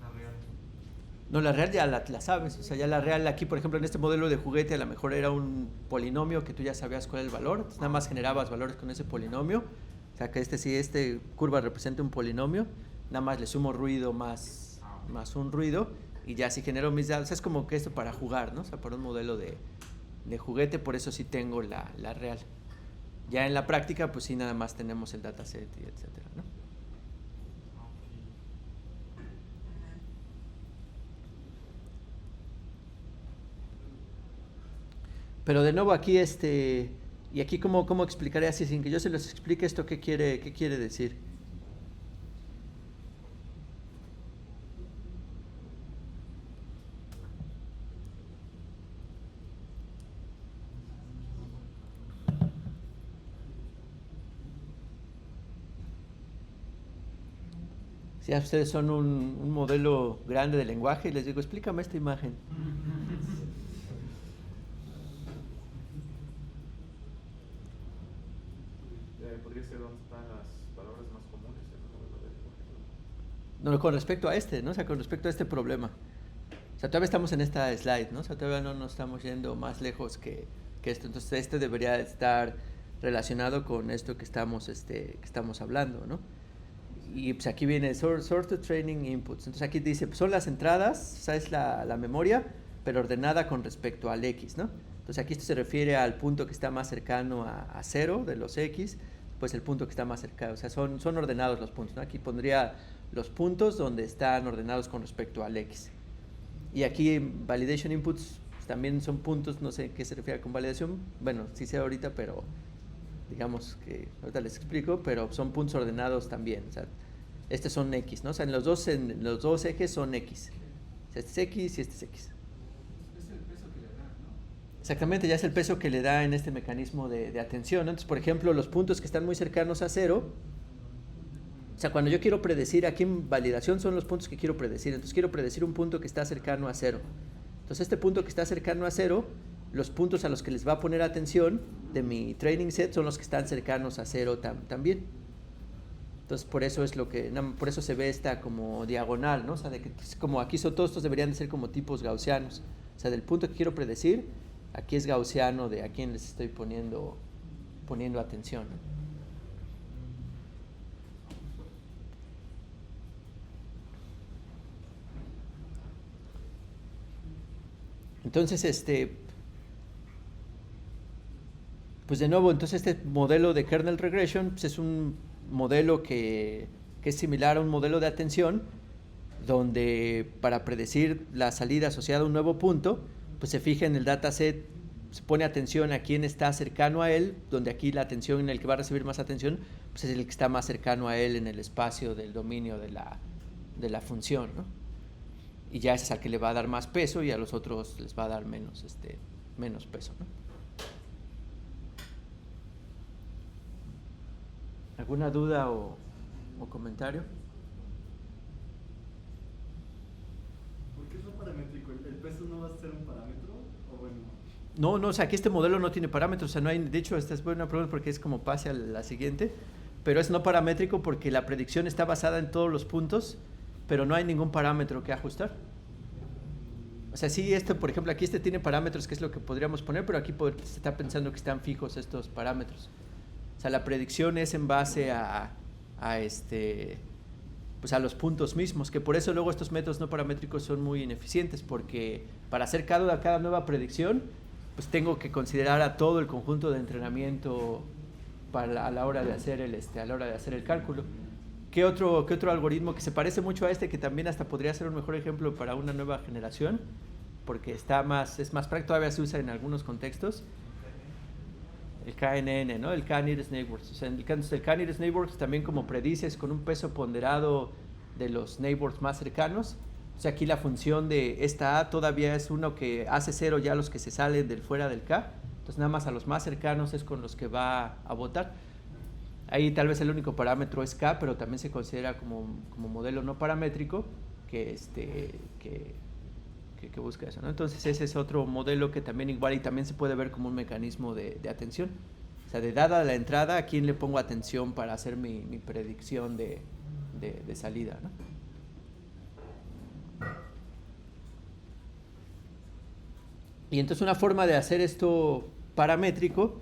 la real? No, la real ya la sabes, o sea, ya la real aquí, por ejemplo, en este modelo de juguete a lo mejor era un polinomio que tú ya sabías cuál era el valor, entonces nada más generabas valores con ese polinomio, o sea, que si curva representa un polinomio, nada más le sumo ruido más un ruido, y ya si genero mis datos, es como que esto para jugar, ¿no? O sea, para un modelo de juguete, por eso sí tengo la real. Ya en la práctica, pues sí, nada más tenemos el dataset y etcétera, ¿no? Pero de nuevo aquí y aquí cómo explicaré así sin que yo se los explique esto qué quiere decir. Si ya ustedes son un modelo grande de lenguaje y les digo, explícame esta imagen. Podría ser dónde están las palabras más comunes en el modelo de lenguaje. No, con respecto a ¿no? O sea, con respecto a este problema. O sea, todavía estamos en esta slide, ¿no? O sea, todavía no nos estamos yendo más lejos que esto. Entonces, debería estar relacionado con esto que estamos hablando, ¿no? Y pues aquí viene Sorted Training Inputs. Entonces aquí dice, pues son las entradas, o sea, es la memoria, pero ordenada con respecto al X, ¿no? Entonces aquí esto se refiere al punto que está más cercano a 0 de los X, pues el punto que está más cercano, o sea, son ordenados los puntos, ¿no? Aquí pondría los puntos donde están ordenados con respecto al X. Y aquí Validation Inputs pues, también son puntos, no sé qué se refiere con validación, bueno, sí sé ahorita, pero digamos que ahorita les explico, pero son puntos ordenados también, o sea, estos son X, ¿no? O sea, en los dos ejes son X. O sea, este es X y este es X. Es el peso que le da, ¿no? Exactamente, ya es el peso que le da en este mecanismo de atención, ¿no? Entonces, por ejemplo, los puntos que están muy cercanos a 0, o sea, cuando yo quiero predecir, aquí en validación son los puntos que quiero predecir, entonces quiero predecir un punto que está cercano a 0. Entonces, este punto que está cercano a 0, los puntos a los que les va a poner atención de mi training set son los que están cercanos a 0 también. Entonces, por eso se ve esta como diagonal, ¿no? O sea, de que como aquí todos estos deberían de ser como tipos gaussianos. O sea, del punto que quiero predecir, aquí es gaussiano de a quién les estoy poniendo atención, ¿no? Entonces, pues de nuevo, entonces este modelo de kernel regression pues es un modelo que es similar a un modelo de atención, donde para predecir la salida asociada a un nuevo punto, pues se fija en el dataset se pone atención a quién está cercano a él, donde aquí la atención en el que va a recibir más atención, pues es el que está más cercano a él en el espacio del dominio de la función, ¿no? Y ya ese es al que le va a dar más peso y a los otros les va a dar menos peso, ¿no? ¿Alguna duda o comentario? ¿Por qué es no paramétrico? ¿El peso no va a ser un parámetro? ¿O bueno? No, o sea, aquí este modelo no tiene parámetros, o sea, no hay, de hecho, esta es buena pregunta porque es como pase a la siguiente, pero es no paramétrico porque la predicción está basada en todos los puntos, pero no hay ningún parámetro que ajustar. O sea, sí, por ejemplo, aquí tiene parámetros, que es lo que podríamos poner, pero aquí se está pensando que están fijos estos parámetros. O sea, la predicción es en base pues a los puntos mismos, que por eso luego estos métodos no paramétricos son muy ineficientes, porque para hacer cada nueva predicción, pues tengo que considerar a todo el conjunto de entrenamiento a la hora de hacer el cálculo. ¿Qué otro algoritmo que se parece mucho a que también hasta podría ser un mejor ejemplo para una nueva generación, porque es más práctico, todavía se usa en algunos contextos? El KNN, ¿no? El K-Nearest Neighbors. O sea, el K-Nearest Neighbors también, como predices con un peso ponderado de los neighbors más cercanos. O sea, aquí la función de esta A todavía es uno que hace cero ya los que se salen fuera del K. Entonces nada más a los más cercanos es con los que va a votar. Ahí tal vez el único parámetro es K, pero también se considera como modelo no paramétrico que busca eso, ¿no? Entonces ese es otro modelo que también igual y también se puede ver como un mecanismo de atención. O sea, de dada la entrada, ¿a quién le pongo atención para hacer mi predicción de salida, ¿no? Y entonces una forma de hacer esto paramétrico,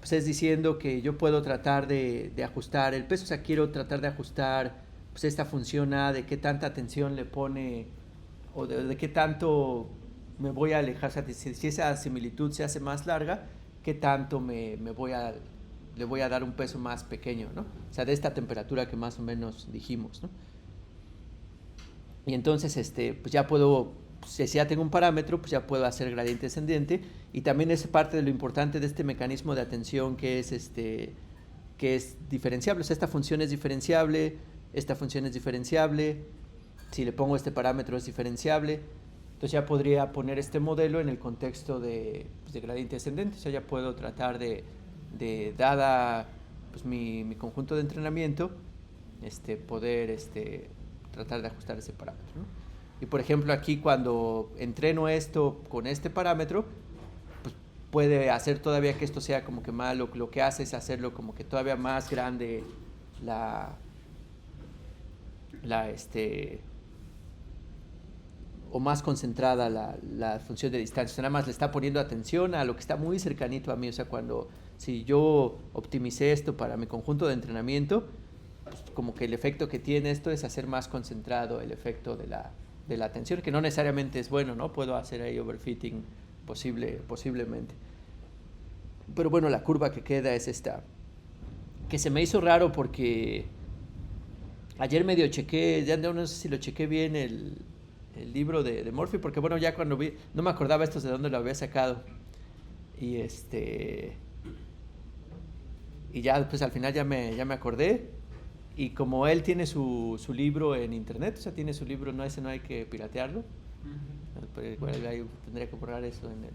pues es diciendo que yo puedo tratar de ajustar el peso. O sea, quiero tratar de ajustar pues esta función A, de qué tanta atención le pone o de qué tanto me voy a alejar. O sea, si esa similitud se hace más larga, qué tanto le voy a dar un peso más pequeño, ¿no? O sea, de esta temperatura que más o menos dijimos, ¿no? Y entonces pues ya puedo, si ya tengo un parámetro, pues ya puedo hacer gradiente descendente. Y también es parte de lo importante de este mecanismo de atención que es diferenciable. O sea, esta función es diferenciable, esta función es diferenciable, si le pongo este parámetro es diferenciable. Entonces ya podría poner este modelo en el contexto de gradiente descendente. O sea, ya puedo tratar de dada pues mi conjunto de entrenamiento, poder tratar de ajustar ese parámetro, ¿no? Y por ejemplo aquí, cuando entreno esto con este parámetro, pues puede hacer todavía que esto sea como que más, lo que hace es hacerlo como que todavía más grande o más concentrada la función de distancia. O sea, nada más le está poniendo atención a lo que está muy cercanito a mí. O sea, si yo optimicé esto para mi conjunto de entrenamiento, pues como que el efecto que tiene esto es hacer más concentrado el efecto de la atención, que no necesariamente es bueno, ¿no? Puedo hacer ahí overfitting posiblemente. Pero bueno, la curva que queda es esta, que se me hizo raro porque ayer medio chequé, ya no sé si lo chequé bien el libro de Murphy, porque bueno, ya cuando vi, no me acordaba esto de dónde lo había sacado. Y y ya pues al final ya me acordé. Y como él tiene su libro en internet, o sea, tiene su libro, no hay que piratearlo. Pero igual ahí tendría que borrar eso en él.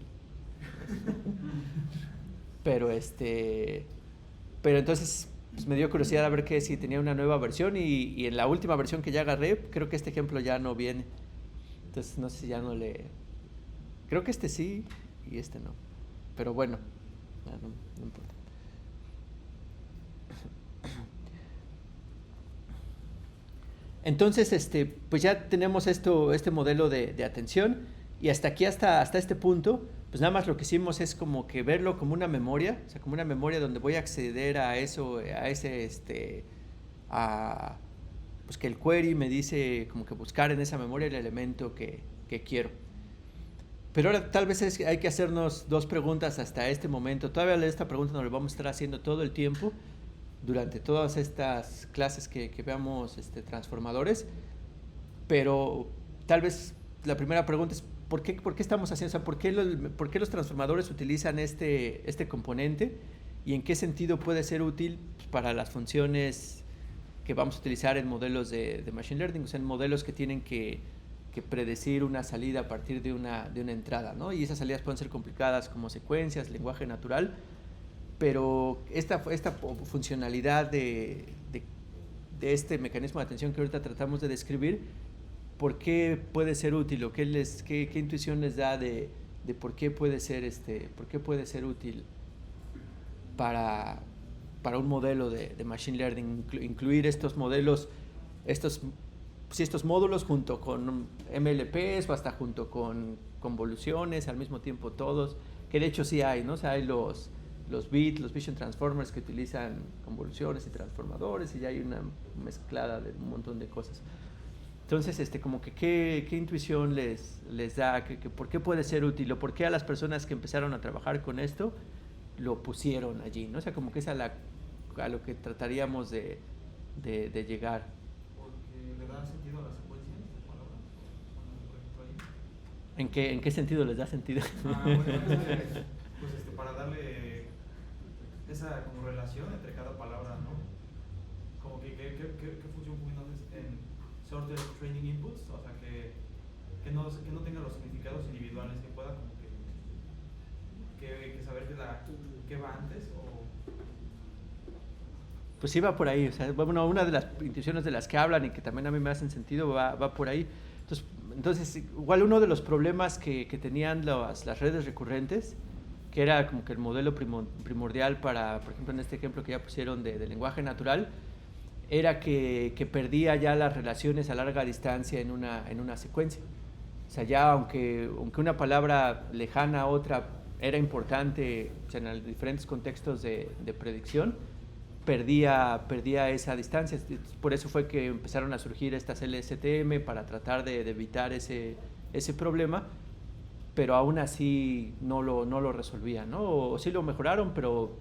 Pero entonces pues me dio curiosidad a ver que si tenía una nueva versión, y en la última versión que ya agarré, creo que este ejemplo ya no viene. Entonces no sé si ya no creo que sí y no. Pero bueno, no importa. Entonces, pues ya tenemos este modelo de atención, y hasta aquí, hasta este punto, pues nada más lo que hicimos es como que verlo como una memoria, o sea, como una memoria donde voy a acceder a eso, pues que el query me dice como que buscar en esa memoria el elemento que quiero. Pero ahora tal vez hay que hacernos dos preguntas hasta este momento. Todavía esta pregunta nos la vamos a estar haciendo todo el tiempo, durante todas estas clases que veamos transformadores, pero tal vez la primera pregunta es ¿por qué estamos haciendo? O sea, ¿por qué los transformadores utilizan este componente? ¿Y en qué sentido puede ser útil para las funciones que vamos a utilizar en modelos de Machine Learning? O sea, en modelos que tienen que predecir una salida a partir de una entrada, ¿no? Y esas salidas pueden ser complicadas como secuencias, lenguaje natural, pero esta funcionalidad de este mecanismo de atención que ahorita tratamos de describir, ¿por qué puede ser útil o qué intuición les da de por qué puede ser útil para un modelo de Machine Learning, incluir estos modelos, estos módulos junto con MLPs o hasta junto con convoluciones al mismo tiempo todos, que de hecho sí hay, ¿no? O sea, hay los Vision Transformers que utilizan convoluciones y transformadores, y ya hay una mezclada de un montón de cosas. Entonces, como que qué intuición les da, que por qué puede ser útil, o por qué a las personas que empezaron a trabajar con esto lo pusieron allí, ¿no? O sea, como que es a lo que trataríamos de llegar. Porque le da sentido a la secuencia de palabras, por ejemplo ahí. ¿En qué sentido les da sentido? Bueno, pues para darle esa como relación entre cada palabra, ¿no? Como que función en sorted training inputs, o sea que no tenga los significados individuales, que pueda como que saber qué va antes o... Pues sí va por ahí, o sea, bueno, una de las intuiciones de las que hablan y que también a mí me hacen sentido va por ahí. Entonces, igual uno de los problemas que tenían las redes recurrentes, que era como que el modelo primordial para, por ejemplo, en este ejemplo que ya pusieron de lenguaje natural, era que perdía ya las relaciones a larga distancia en una secuencia. O sea, ya aunque una palabra lejana a otra era importante, o sea, en diferentes contextos de predicción, perdía esa distancia. Por eso fue que empezaron a surgir estas LSTM para tratar de evitar ese problema, pero aún así no lo resolvían, ¿no? O sí lo mejoraron, pero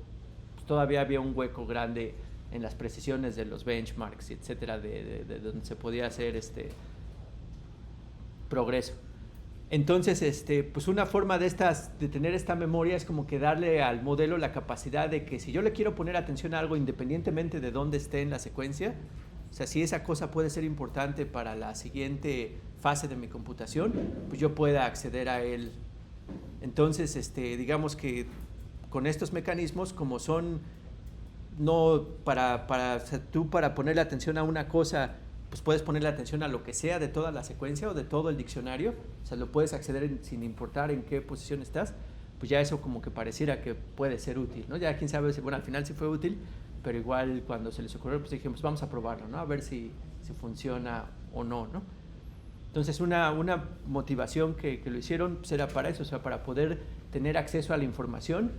todavía había un hueco grande en las precisiones de los benchmarks, etcétera, de donde se podía hacer progreso. Entonces, pues una forma de tener esta memoria es como que darle al modelo la capacidad de que si yo le quiero poner atención a algo independientemente de dónde esté en la secuencia, o sea, si esa cosa puede ser importante para la siguiente fase de mi computación, pues yo pueda acceder a él. Entonces, digamos que con estos mecanismos, como son no para ponerle atención a una cosa, pues puedes ponerle atención a lo que sea de toda la secuencia o de todo el diccionario, o sea, lo puedes acceder sin importar en qué posición estás, pues ya eso como que pareciera que puede ser útil, ¿no? Ya quién sabe, bueno, al final sí fue útil, pero igual cuando se les ocurrió, pues dijimos, vamos a probarlo, ¿no? A ver si funciona o no, ¿no? Entonces una motivación que lo hicieron pues era para eso, o sea, para poder tener acceso a la información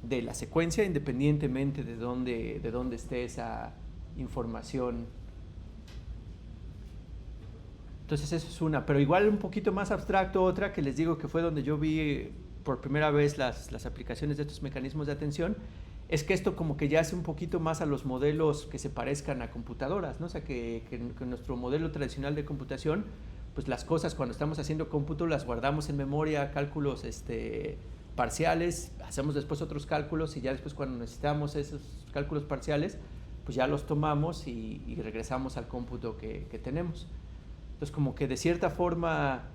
de la secuencia independientemente de dónde esté esa información. Entonces eso es una, pero igual un poquito más abstracto, otra que les digo que fue donde yo vi por primera vez las aplicaciones de estos mecanismos de atención, es que esto como que ya hace un poquito más a los modelos que se parezcan a computadoras, ¿no? O sea, que nuestro modelo tradicional de computación, pues las cosas cuando estamos haciendo cómputo las guardamos en memoria, cálculos parciales, hacemos después otros cálculos y ya después cuando necesitamos esos cálculos parciales, pues ya los tomamos y regresamos al cómputo que tenemos. Entonces, como que de cierta forma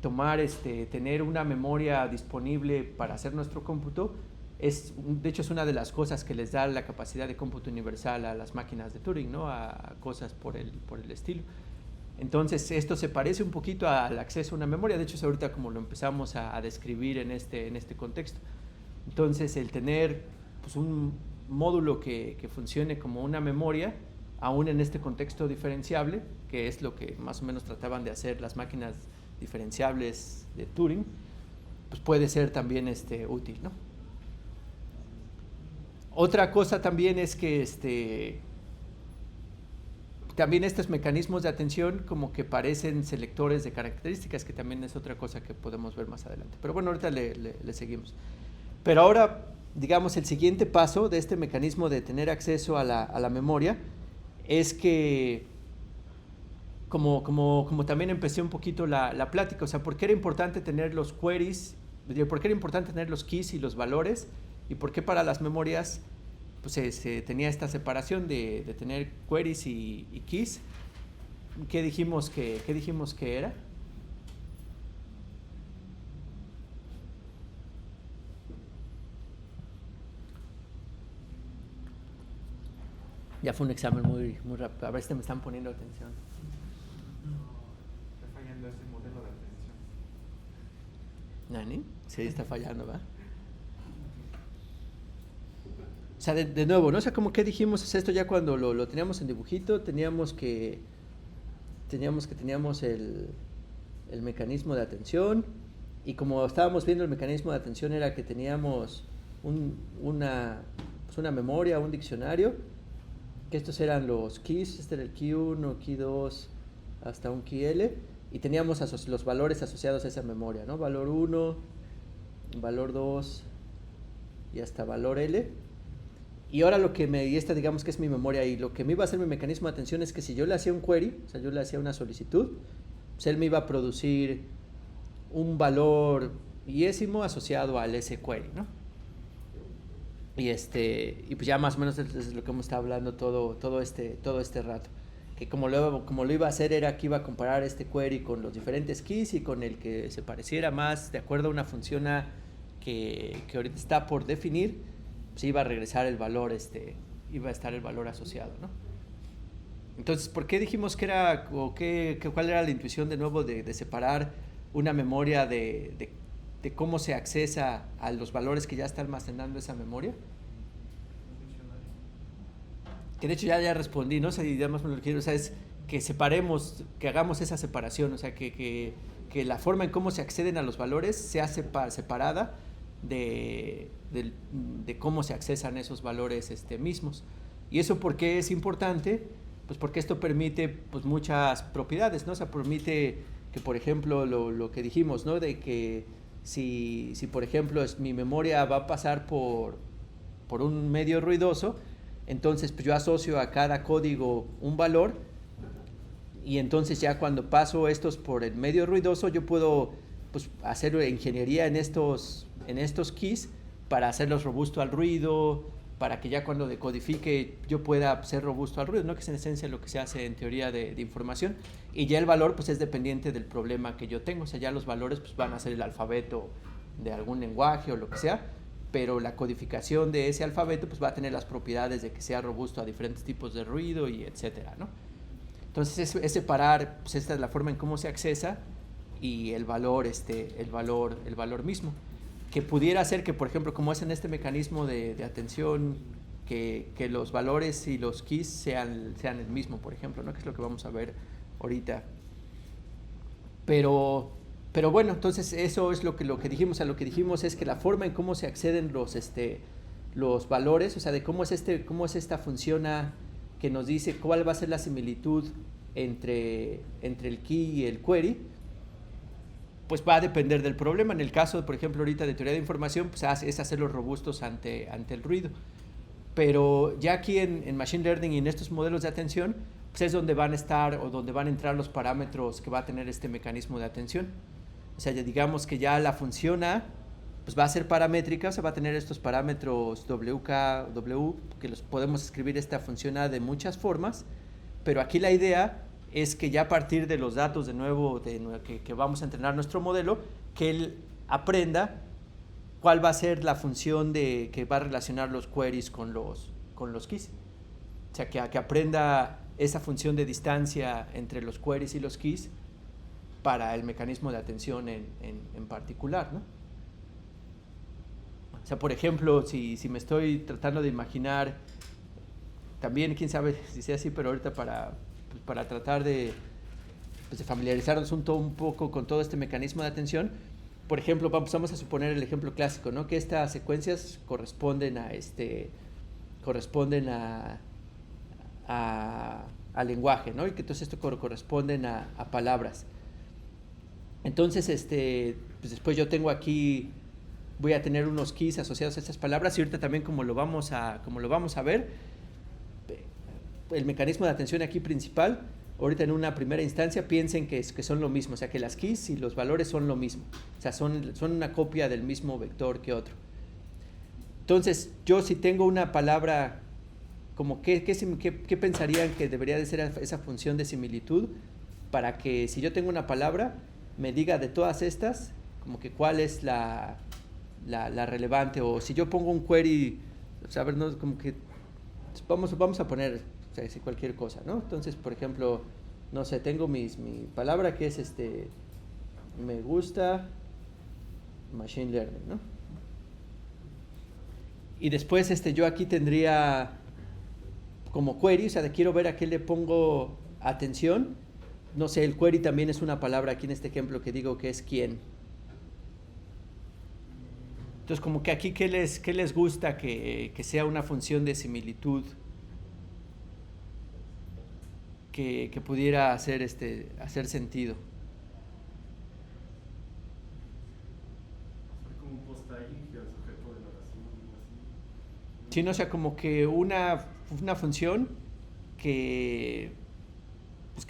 tener una memoria disponible para hacer nuestro cómputo, de hecho es una de las cosas que les da la capacidad de cómputo universal a las máquinas de Turing, ¿no? A cosas por el estilo. Entonces, esto se parece un poquito al acceso a una memoria, de hecho es ahorita como lo empezamos a describir en este contexto. Entonces, el tener pues, un módulo que funcione como una memoria, aún en este contexto diferenciable, que es lo que más o menos trataban de hacer las máquinas diferenciables de Turing, pues puede ser también útil, ¿no? Otra cosa también es que también estos mecanismos de atención como que parecen selectores de características, que también es otra cosa que podemos ver más adelante. Pero bueno, ahorita le seguimos. Pero ahora, digamos, el siguiente paso de este mecanismo de tener acceso a la memoria es que como también empecé un poquito la plática, o sea, ¿por qué era importante tener los queries? ¿Por qué era importante tener los keys y los valores? ¿Y por qué para las memorias pues, se tenía esta separación de tener queries y keys? ¿Qué dijimos que era? Ya fue un examen muy rápido. A ver si me están poniendo atención. Está fallando ese modelo de atención. ¿Nani? Sí, está fallando, ¿va? O sea, de nuevo, ¿no? O sea, como que dijimos, o sea, esto ya cuando lo teníamos en dibujito, teníamos el mecanismo de atención, y como estábamos viendo el mecanismo de atención era que teníamos una memoria, un diccionario, que estos eran los keys, este era el key 1, key 2, hasta un key L, y teníamos los valores asociados a esa memoria, ¿no? Valor 1, valor 2 y hasta valor L. Y ahora y esta digamos que es mi memoria, y lo que me iba a hacer mi mecanismo de atención es que si yo le hacía un query, o sea, yo le hacía una solicitud, pues él me iba a producir un valor iésimo asociado al ese query, ¿no? Y pues ya más o menos es lo que hemos estado hablando todo este rato. Que como lo iba a hacer era que iba a comparar este query con los diferentes keys y con el que se pareciera más de acuerdo a una función que ahorita está por definir, pues iba a regresar el valor, iba a estar el valor asociado, ¿no? Entonces, ¿por qué dijimos que era, o cuál era la intuición de nuevo de separar una memoria de cómo se accesa a los valores que ya está almacenando esa memoria? Que de hecho ya respondí, ¿no? O sea, ya más me lo quiero, o sea, es que separemos, que hagamos esa separación, o sea, que la forma en cómo se acceden a los valores sea separada de cómo se accesan esos valores mismos. ¿Y eso por qué es importante? Pues porque esto permite pues muchas propiedades, ¿no? O sea, permite que, por ejemplo, lo que dijimos, ¿no? De que si por ejemplo mi memoria va a pasar por un medio ruidoso, entonces pues yo asocio a cada código un valor, y entonces ya cuando paso estos por el medio ruidoso yo puedo pues hacer ingeniería en estos keys para hacerlos robusto al ruido, para que ya cuando decodifique yo pueda ser robusto al ruido, ¿no? Que es en esencia lo que se hace en teoría de información, y ya el valor pues es dependiente del problema que yo tengo, o sea, ya los valores pues van a ser el alfabeto de algún lenguaje o lo que sea, pero la codificación de ese alfabeto pues va a tener las propiedades de que sea robusto a diferentes tipos de ruido y etcétera, ¿no? Entonces es separar, pues esta es la forma en cómo se accesa, y el valor mismo, que pudiera ser que, por ejemplo, como es en este mecanismo de atención, que los valores y los keys sean el mismo, por ejemplo, ¿no? Que es lo que vamos a ver ahorita. Pero bueno, entonces eso es lo que dijimos. O sea, lo que dijimos es que la forma en cómo se acceden los valores, o sea, de cómo es esta función A que nos dice cuál va a ser la similitud entre el key y el query, pues va a depender del problema. En el caso, por ejemplo, ahorita de teoría de información, pues es hacerlos robustos ante el ruido. Pero ya aquí en Machine Learning y en estos modelos de atención, pues es donde van a estar o donde van a entrar los parámetros que va a tener este mecanismo de atención. O sea, ya digamos que ya la función A pues va a ser paramétrica, o sea, va a tener estos parámetros WK, W, que los podemos escribir esta función A de muchas formas, pero aquí la idea es que ya a partir de los datos de nuevo que vamos a entrenar nuestro modelo, que él aprenda cuál va a ser la función que va a relacionar los queries con los keys. O sea, que aprenda esa función de distancia entre los queries y los keys para el mecanismo de atención en particular, ¿no? O sea, por ejemplo, si me estoy tratando de imaginar, también quién sabe si sea así, pero ahorita para tratar de familiarizarnos un poco con todo este mecanismo de atención, por ejemplo, vamos a suponer el ejemplo clásico, ¿no? Que estas secuencias corresponden al lenguaje, ¿no? Y que entonces esto corresponden a palabras. Entonces, pues después yo tengo aquí, voy a tener unos keys asociados a estas palabras, y ahorita también como lo vamos a ver, el mecanismo de atención aquí principal ahorita en una primera instancia piensen que son lo mismo, o sea, que las keys y los valores son lo mismo, o sea, son una copia del mismo vector que otro. Entonces, yo si tengo una palabra, como ¿qué pensarían que debería de ser esa función de similitud para que si yo tengo una palabra, me diga de todas estas, como que cuál es la relevante? O si yo pongo un query, o sea, a ver, no, como que vamos a poner, o sea, cualquier cosa, ¿no? Entonces, por ejemplo, no sé, tengo mi palabra que es me gusta machine learning, ¿no? Y después yo aquí tendría como query, o sea, quiero ver a qué le pongo atención. No sé, el query también es una palabra aquí en este ejemplo que digo que es quién. Entonces, como que aquí, ¿qué les gusta que sea una función de similitud que pudiera hacer sentido? Como un post-tagging que al sujeto de la oración o así. Sí, no, o sea, como que una función que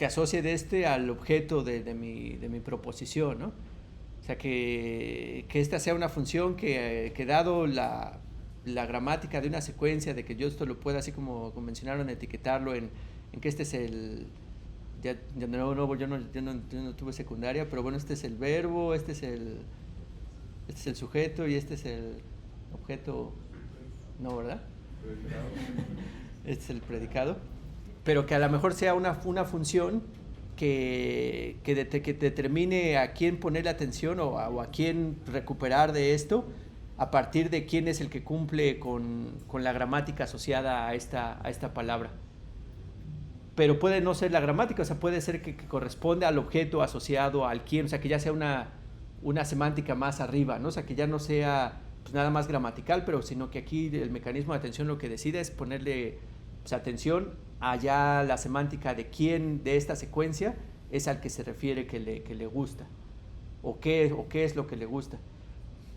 asocie al objeto de mi proposición, ¿no? O sea, que esta sea una función que dado la gramática de una secuencia, de que yo esto lo pueda, así como mencionaron, etiquetarlo en que este es el... yo no tuve secundaria, pero bueno, este es el verbo, este es el sujeto y este es el objeto... No, ¿verdad? Este es el predicado. Pero que a lo mejor sea una función que determine a quién ponerle atención o a quién recuperar de esto a partir de quién es el que cumple con la gramática asociada a esta palabra. Pero puede no ser la gramática, o sea, puede ser que corresponde al objeto asociado al quién, o sea, que ya sea una semántica más arriba, ¿no? O sea, que ya no sea pues, nada más gramatical, pero sino que aquí el mecanismo de atención lo que decide es ponerle pues, atención allá la semántica de quién de esta secuencia es al que se refiere que le gusta o qué es lo que le gusta.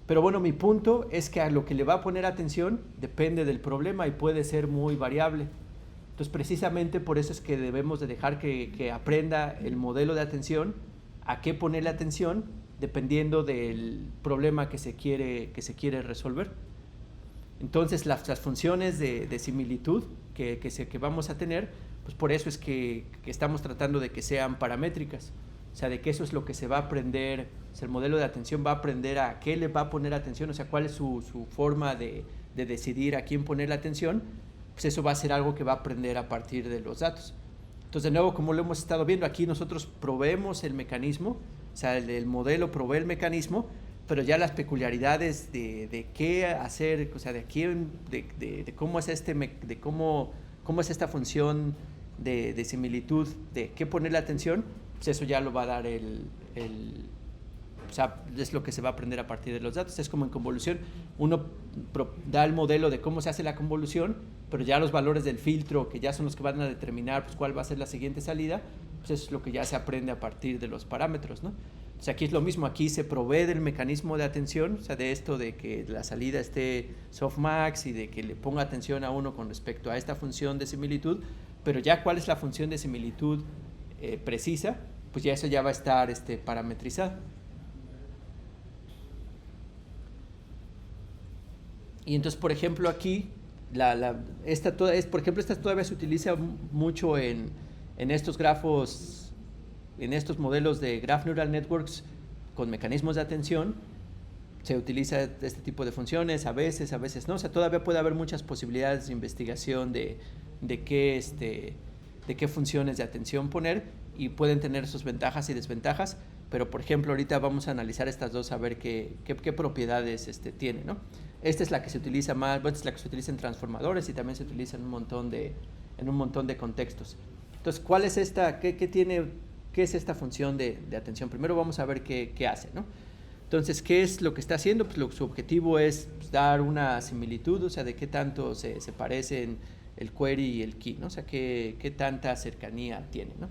Pero bueno, mi punto es que a lo que le va a poner atención depende del problema y puede ser muy variable. Entonces precisamente por eso es que debemos de dejar que aprenda el modelo de atención a qué ponerle atención dependiendo del problema que se quiere resolver. Entonces las funciones de similitud que vamos a tener, pues por eso es que estamos tratando de que sean paramétricas, o sea, de que eso es lo que se va a aprender, o sea, el modelo de atención va a aprender a qué le va a poner atención, o sea, cuál es su forma de decidir a quién poner la atención, pues eso va a ser algo que va a aprender a partir de los datos. Entonces, de nuevo, como lo hemos estado viendo, aquí nosotros proveemos el mecanismo, o sea, el modelo provee el mecanismo, pero ya las peculiaridades de qué hacer, o sea, de cómo es cómo es esta función de similitud, de qué ponerle atención, pues eso ya lo va a dar o sea, es lo que se va a aprender a partir de los datos. Es como en convolución, uno da el modelo de cómo se hace la convolución, pero ya los valores del filtro, que ya son los que van a determinar pues, cuál va a ser la siguiente salida, pues eso es lo que ya se aprende a partir de los parámetros, ¿no? O sea, aquí es lo mismo, aquí se provee del mecanismo de atención, o sea, de esto de que la salida esté softmax y de que le ponga atención a uno con respecto a esta función de similitud, pero ya cuál es la función de similitud precisa, pues ya eso ya va a estar parametrizado. Y entonces, por ejemplo, aquí, esta todavía se utiliza mucho en estos grafos, en estos modelos de Graph Neural Networks con mecanismos de atención. Se utiliza este tipo de funciones, a veces no. O sea, todavía puede haber muchas posibilidades de investigación de qué funciones de atención poner y pueden tener sus ventajas y desventajas. Pero, por ejemplo, ahorita vamos a analizar estas dos a ver qué propiedades tiene, ¿no? Esta es la que se utiliza más, bueno, es la que se utiliza en transformadores y también se utiliza en un montón de contextos. Entonces, ¿cuál es esta? ¿Qué es esta función de atención? Primero vamos a ver qué hace, ¿no? Entonces, ¿qué es lo que está haciendo? Pues su objetivo es pues, dar una similitud, o sea, de qué tanto se parecen el query y el key, ¿no? O sea, qué tanta cercanía tiene, ¿no?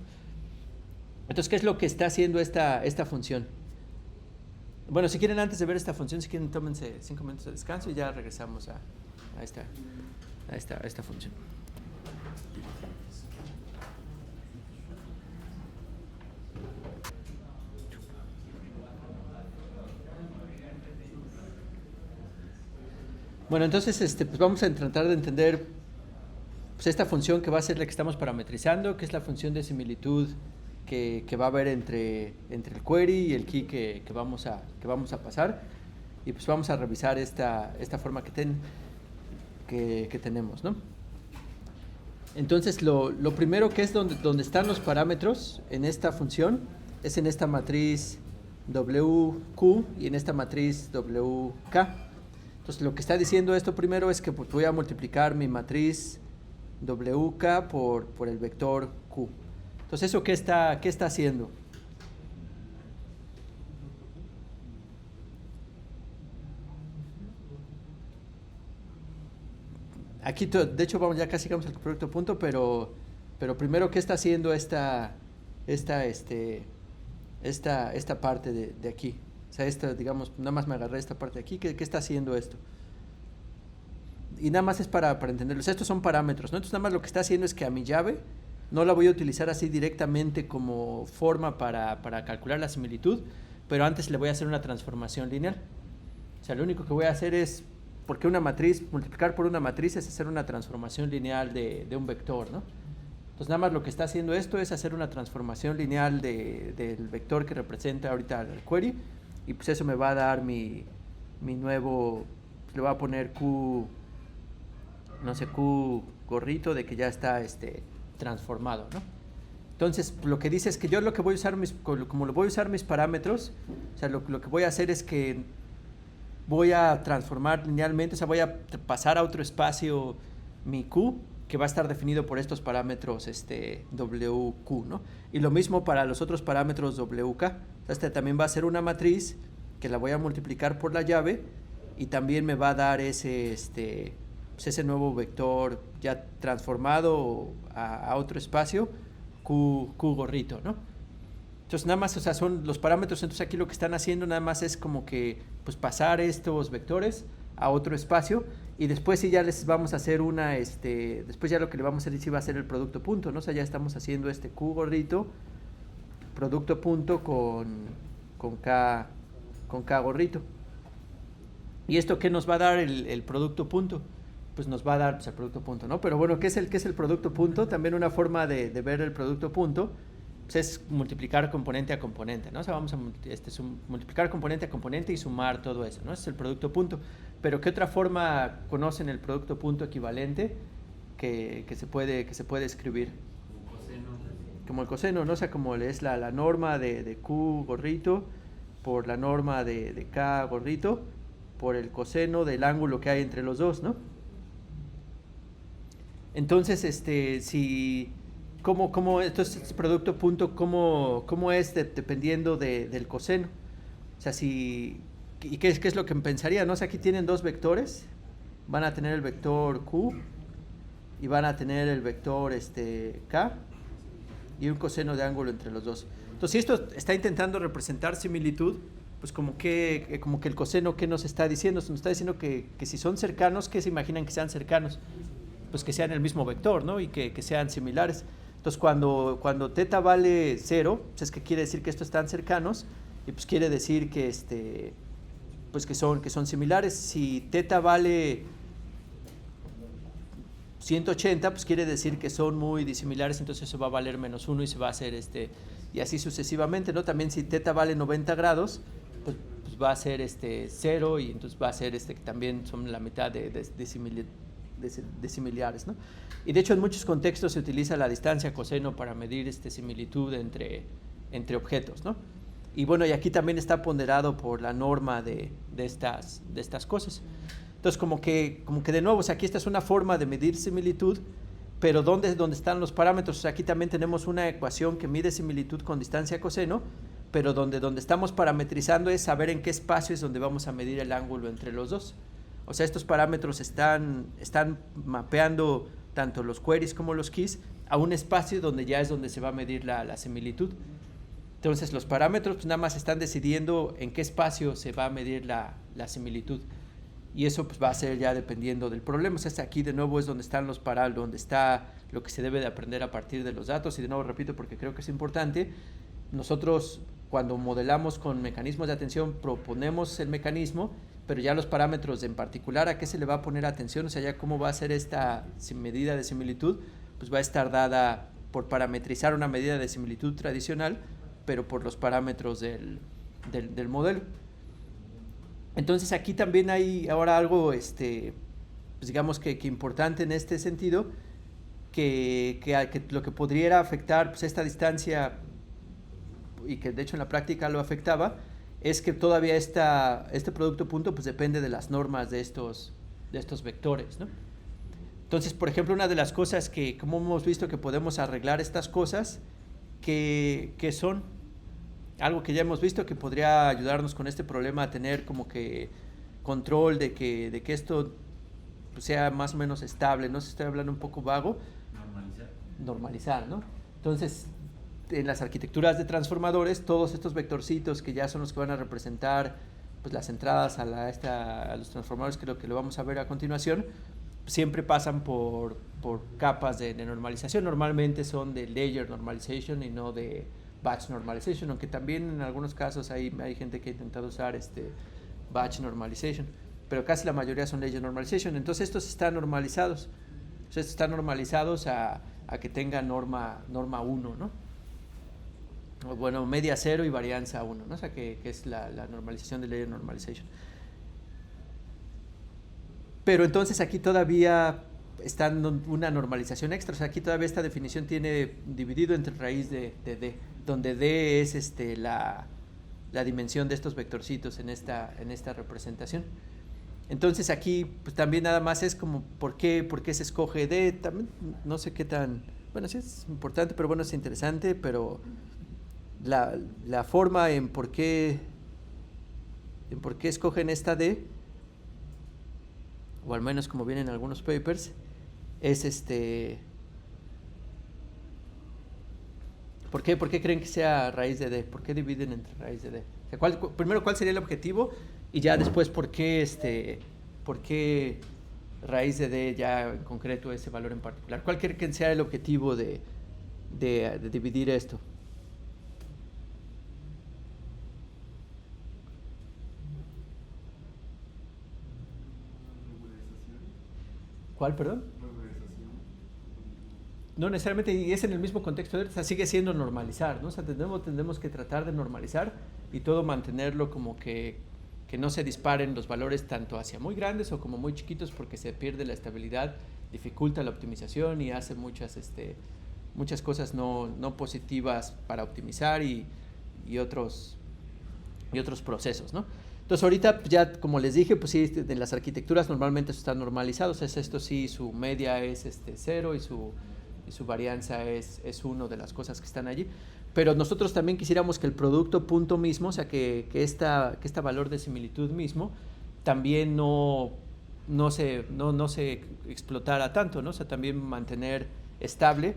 Entonces, ¿qué es lo que está haciendo esta función? Bueno, si quieren, antes de ver esta función, si quieren, tómense 5 minutos de descanso y ya regresamos a esta función. Bueno, entonces pues vamos a tratar de entender pues, esta función que va a ser la que estamos parametrizando, que es la función de similitud que va a haber entre el query y el key que vamos a pasar. Y pues vamos a revisar esta forma que tenemos, ¿no? Entonces lo primero que es donde están los parámetros en esta función es en esta matriz WQ y en esta matriz WK. Entonces lo que está diciendo esto primero es que pues, voy a multiplicar mi matriz WK por el vector Q. Entonces ¿eso qué está haciendo? Aquí, de hecho, ya casi llegamos al producto punto, pero primero, ¿qué está haciendo esta parte de aquí? O sea, digamos, nada más me agarré esta parte de aquí. ¿Qué está haciendo esto? Y nada más es para entenderlo. O sea, estos son parámetros, ¿no? Entonces, nada más lo que está haciendo es que a mi llave no la voy a utilizar así directamente como forma para calcular la similitud, pero antes le voy a hacer una transformación lineal. O sea, lo único que voy a hacer es, porque una matriz, multiplicar por una matriz es hacer una transformación lineal de un vector, ¿no? Entonces nada más lo que está haciendo esto es hacer una transformación lineal del vector que representa ahorita el query, y pues eso me va a dar mi nuevo, le voy a poner Q, no sé, Q gorrito de que ya está transformado, ¿no? Entonces lo que dice es que yo lo que voy a usar, como lo voy a usar mis parámetros, o sea, lo que voy a hacer es que voy a transformar linealmente, o sea, voy a pasar a otro espacio mi Q, que va a estar definido por estos parámetros WQ, ¿no? Y lo mismo para los otros parámetros WK. O sea, también va a ser una matriz que la voy a multiplicar por la llave y también me va a dar ese nuevo vector ya transformado a otro espacio, Q gorrito, ¿no? Entonces nada más, o sea, son los parámetros, entonces aquí lo que están haciendo nada más es como que pues pasar estos vectores a otro espacio y después sí ya les vamos a hacer después ya lo que le vamos a hacer sí va a ser el producto punto, ¿no? O sea, ya estamos haciendo Q gorrito, producto punto con K gorrito. ¿Y esto qué nos va a dar el producto punto? Pues nos va a dar pues, el producto punto, ¿no? Pero bueno, ¿qué es el producto punto? También una forma de ver el producto punto pues es multiplicar componente a componente, ¿no? O sea, vamos a multiplicar componente a componente y sumar todo eso, ¿no? Ese es el producto punto. Pero ¿qué otra forma conocen el producto punto equivalente que se puede escribir? Como el coseno, ¿no? O sea, como es la norma de Q gorrito por la norma de K gorrito por el coseno del ángulo que hay entre los dos, ¿no? Entonces, entonces este producto punto, ¿cómo es dependiendo del coseno? O sea, ¿y qué es lo que pensaría, no? O sea, aquí tienen dos vectores, van a tener el vector Q y van a tener el vector K y un coseno de ángulo entre los dos. Entonces, si esto está intentando representar similitud, pues como que el coseno, ¿qué nos está diciendo? Nos está diciendo que si son cercanos, ¿qué se imaginan que sean cercanos? Pues que sean el mismo vector, ¿no? Y que sean similares. Entonces, cuando teta vale 0, pues es que quiere decir que estos están cercanos y pues quiere decir que pues que son similares. Si teta vale 180, pues quiere decir que son muy disimilares, entonces eso va a valer -1 y se va a hacer y así sucesivamente, ¿no? También si teta vale 90 grados, pues va a ser 0 y entonces va a ser que también son la mitad de similares, ¿no? Y de hecho en muchos contextos se utiliza la distancia coseno para medir similitud entre objetos, ¿no? Y bueno, y aquí también está ponderado por la norma de estas cosas. Entonces como que de nuevo, o sea, aquí esta es una forma de medir similitud, pero ¿dónde están los parámetros? O sea, aquí también tenemos una ecuación que mide similitud con distancia coseno, pero donde estamos parametrizando es saber en qué espacio es donde vamos a medir el ángulo entre los dos. O sea, estos parámetros están mapeando tanto los queries como los keys a un espacio donde ya es donde se va a medir la similitud. Entonces, los parámetros pues, nada más están decidiendo en qué espacio se va a medir la similitud. Y eso pues, va a ser ya dependiendo del problema. O sea, aquí de nuevo es donde están los parámetros, donde está lo que se debe de aprender a partir de los datos. Y de nuevo repito porque creo que es importante. Nosotros cuando modelamos con mecanismos de atención proponemos el mecanismo pero ya los parámetros en particular a qué se le va a poner atención, o sea, ya cómo va a ser esta medida de similitud, pues va a estar dada por parametrizar una medida de similitud tradicional, pero por los parámetros del modelo. Entonces aquí también hay ahora algo, pues digamos que importante en este sentido, que lo que podría afectar pues, esta distancia, y que de hecho en la práctica lo afectaba, es que todavía este producto punto pues depende de las normas de estos vectores, ¿no? Entonces, por ejemplo, una de las cosas que, como hemos visto que podemos arreglar estas cosas, que son algo que ya hemos visto que podría ayudarnos con este problema a tener como que control de que esto pues, sea más o menos estable, no sé si estoy hablando un poco vago. Normalizar, ¿no? Entonces, en las arquitecturas de transformadores, todos estos vectorcitos que ya son los que van a representar pues, las entradas a los transformadores, que lo vamos a ver a continuación, siempre pasan por capas de normalización. Normalmente son de layer normalization y no de batch normalization, aunque también en algunos casos hay gente que ha intentado usar batch normalization, pero casi la mayoría son layer normalization. Entonces estos están normalizados. Entonces están normalizados a que tenga norma 1, ¿no? O bueno, media 0 y varianza 1, ¿no? O sea, que es la normalización de layer normalization. Pero entonces aquí todavía está una normalización extra, o sea, aquí todavía esta definición tiene dividido entre raíz de D, donde D es la dimensión de estos vectorcitos en esta representación. Entonces aquí pues también nada más es como ¿por qué se escoge D? También no sé qué tan, bueno, sí es importante, pero bueno, es interesante, pero la forma en por qué escogen esta D, o al menos como viene en algunos papers, es ¿por qué creen que sea raíz de D? ¿Por qué dividen entre raíz de D? O sea, primero, ¿cuál sería el objetivo? Y ya después, ¿por qué raíz de D ya en concreto ese valor en particular? ¿Cuál creen que sea el objetivo de dividir esto? ¿Cuál, perdón? No necesariamente, y es en el mismo contexto, o sea, sigue siendo normalizar, ¿no? O sea, tendremos que tratar de normalizar y todo mantenerlo como que no se disparen los valores tanto hacia muy grandes o como muy chiquitos, porque se pierde la estabilidad, dificulta la optimización y hace muchas cosas no positivas para optimizar y otros procesos, ¿no? Entonces ahorita ya como les dije, pues sí, en las arquitecturas normalmente están normalizados, esto sí, su media es 0 y su varianza es 1 de las cosas que están allí, pero nosotros también quisiéramos que el producto punto mismo, o sea que este valor de similitud mismo también no se explotara tanto, ¿no? O sea, también mantener estable.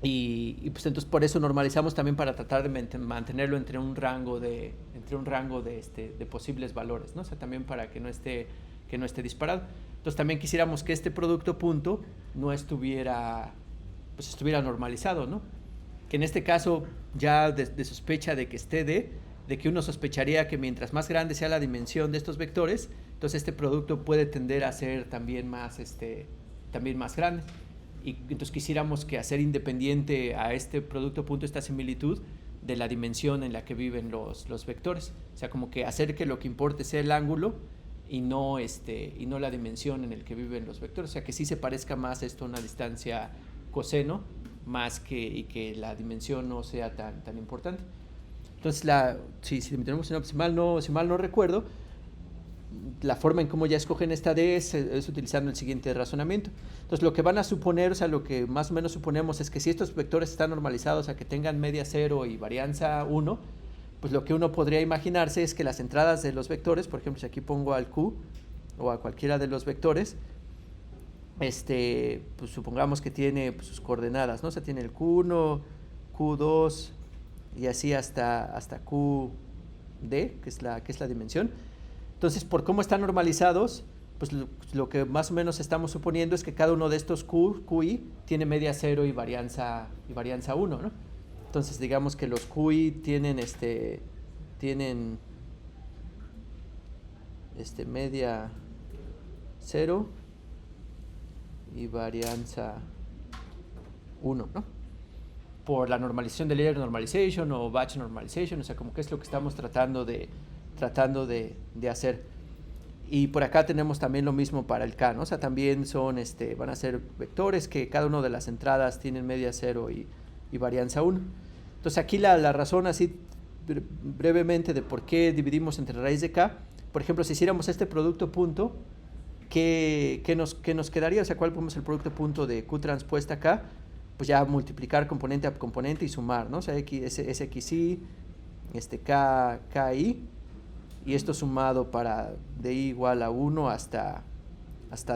Y pues entonces por eso normalizamos también para tratar de mantenerlo entre un rango de posibles valores, ¿no? O sea, también para que no esté disparado. Entonces también quisiéramos que este producto punto no estuviera normalizado, ¿no? Que en este caso ya de sospecha de que esté de que uno sospecharía que mientras más grande sea la dimensión de estos vectores, entonces este producto puede tender a ser también más grande. Y entonces quisiéramos que hacer independiente a este producto punto esta similitud de la dimensión en la que viven los vectores. O sea, como que hacer que lo que importe sea el ángulo y no la dimensión en el que viven los vectores. O sea, que sí se parezca más esto a una distancia coseno, más y que la dimensión no sea tan importante. Entonces, si tenemos si mal no recuerdo, la forma en cómo ya escogen esta D es utilizando el siguiente razonamiento. Entonces, lo que van a suponer, o sea, lo que más o menos suponemos es que si estos vectores están normalizados a que tengan media 0 y varianza 1, pues lo que uno podría imaginarse es que las entradas de los vectores, por ejemplo, si aquí pongo al Q o a cualquiera de los vectores, pues supongamos que tiene pues, sus coordenadas, ¿no? O sea, tiene el Q1, Q2 y así hasta QD, que es la dimensión. Entonces, por cómo están normalizados, pues lo que más o menos estamos suponiendo es que cada uno de estos QI tiene media 0 y varianza 1, ¿no? Entonces, digamos que los QI tienen media 0 y varianza 1, ¿no? Por la normalización de layer normalization o batch normalization, o sea, como que es lo que estamos tratando de hacer. Y por acá tenemos también lo mismo para el K, ¿no? O sea, también son, van a ser vectores que cada una de las entradas tienen media 0 y varianza 1. Entonces aquí la razón así brevemente de por qué dividimos entre raíz de K, por ejemplo, si hiciéramos este producto punto, ¿qué nos quedaría? O sea, ¿cuál es el producto punto de Q transpuesta K? Pues ya multiplicar componente a componente y sumar, ¿no? O sea, SXI, KI, y esto sumado para DI igual a 1 hasta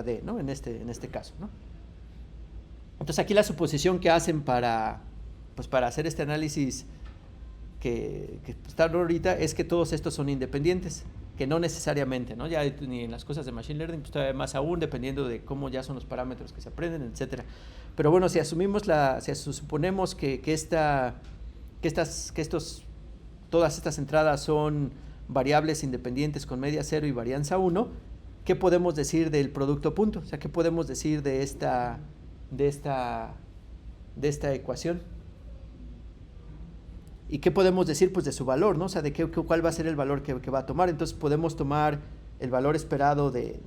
D, ¿no? En este caso, ¿no? Entonces aquí la suposición que hacen para hacer este análisis que está ahorita es que todos estos son independientes, que no necesariamente, ¿no? Ya ni en las cosas de Machine Learning, pues todavía más aún, dependiendo de cómo ya son los parámetros que se aprenden, etcétera. Pero bueno, si suponemos que todas estas entradas son variables independientes con media 0 y varianza 1, ¿qué podemos decir del producto punto? O sea, ¿qué podemos decir de esta ecuación? ¿Y qué podemos decir pues de su valor, ¿no? O sea, de cuál va a ser el valor que va a tomar. Entonces podemos tomar el valor esperado de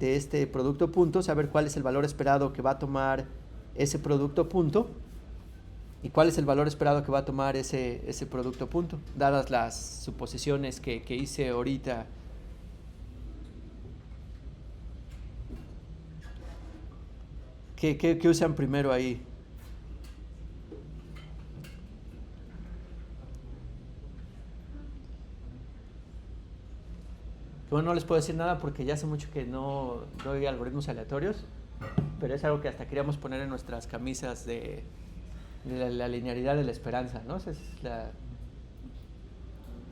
este producto punto, saber cuál es el valor esperado que va a tomar ese producto punto y cuál es el valor esperado que va a tomar ese producto punto, dadas las suposiciones que hice ahorita. ¿Qué usan primero ahí? Bueno, no les puedo decir nada porque ya hace mucho que no doy algoritmos aleatorios, pero es algo que hasta queríamos poner en nuestras camisas de la linealidad de la esperanza, ¿no?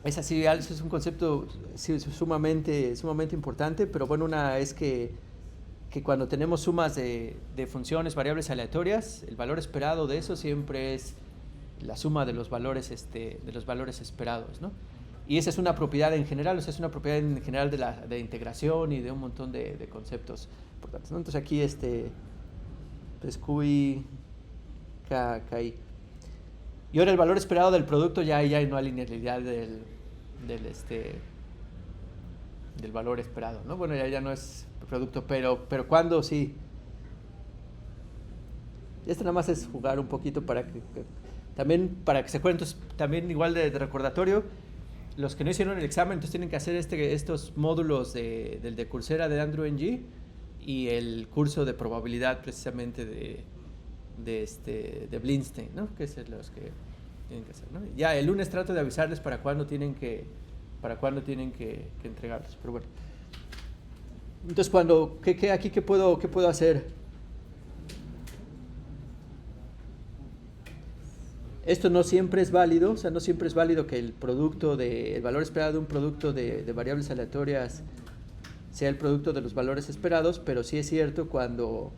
Es un concepto sumamente importante, pero bueno, una es que cuando tenemos sumas de funciones variables aleatorias, el valor esperado de eso siempre es la suma de los valores esperados, ¿no? Y esa es una propiedad en general, o sea, es una propiedad en general de integración y de un montón de conceptos importantes, ¿no? Entonces aquí pues QI, KI. Y ahora el valor esperado del producto ya no hay linealidad del valor esperado, ¿no? Bueno, ya no es producto, pero ¿cuándo sí? Esto nada más es jugar un poquito también para que se acuerden. Entonces, también igual de recordatorio, los que no hicieron el examen, entonces tienen que hacer estos módulos del de Coursera de Andrew Ng y el curso de probabilidad precisamente de Blinstein, ¿no? Que es los que tienen que hacer, ¿no? Ya el lunes trato de avisarles para cuándo tienen que entregarlos, pero bueno. Entonces, ¿qué puedo hacer? Esto no siempre es válido, o sea, no siempre es válido que el valor esperado de un producto de variables aleatorias sea el producto de los valores esperados, pero sí es cierto cuando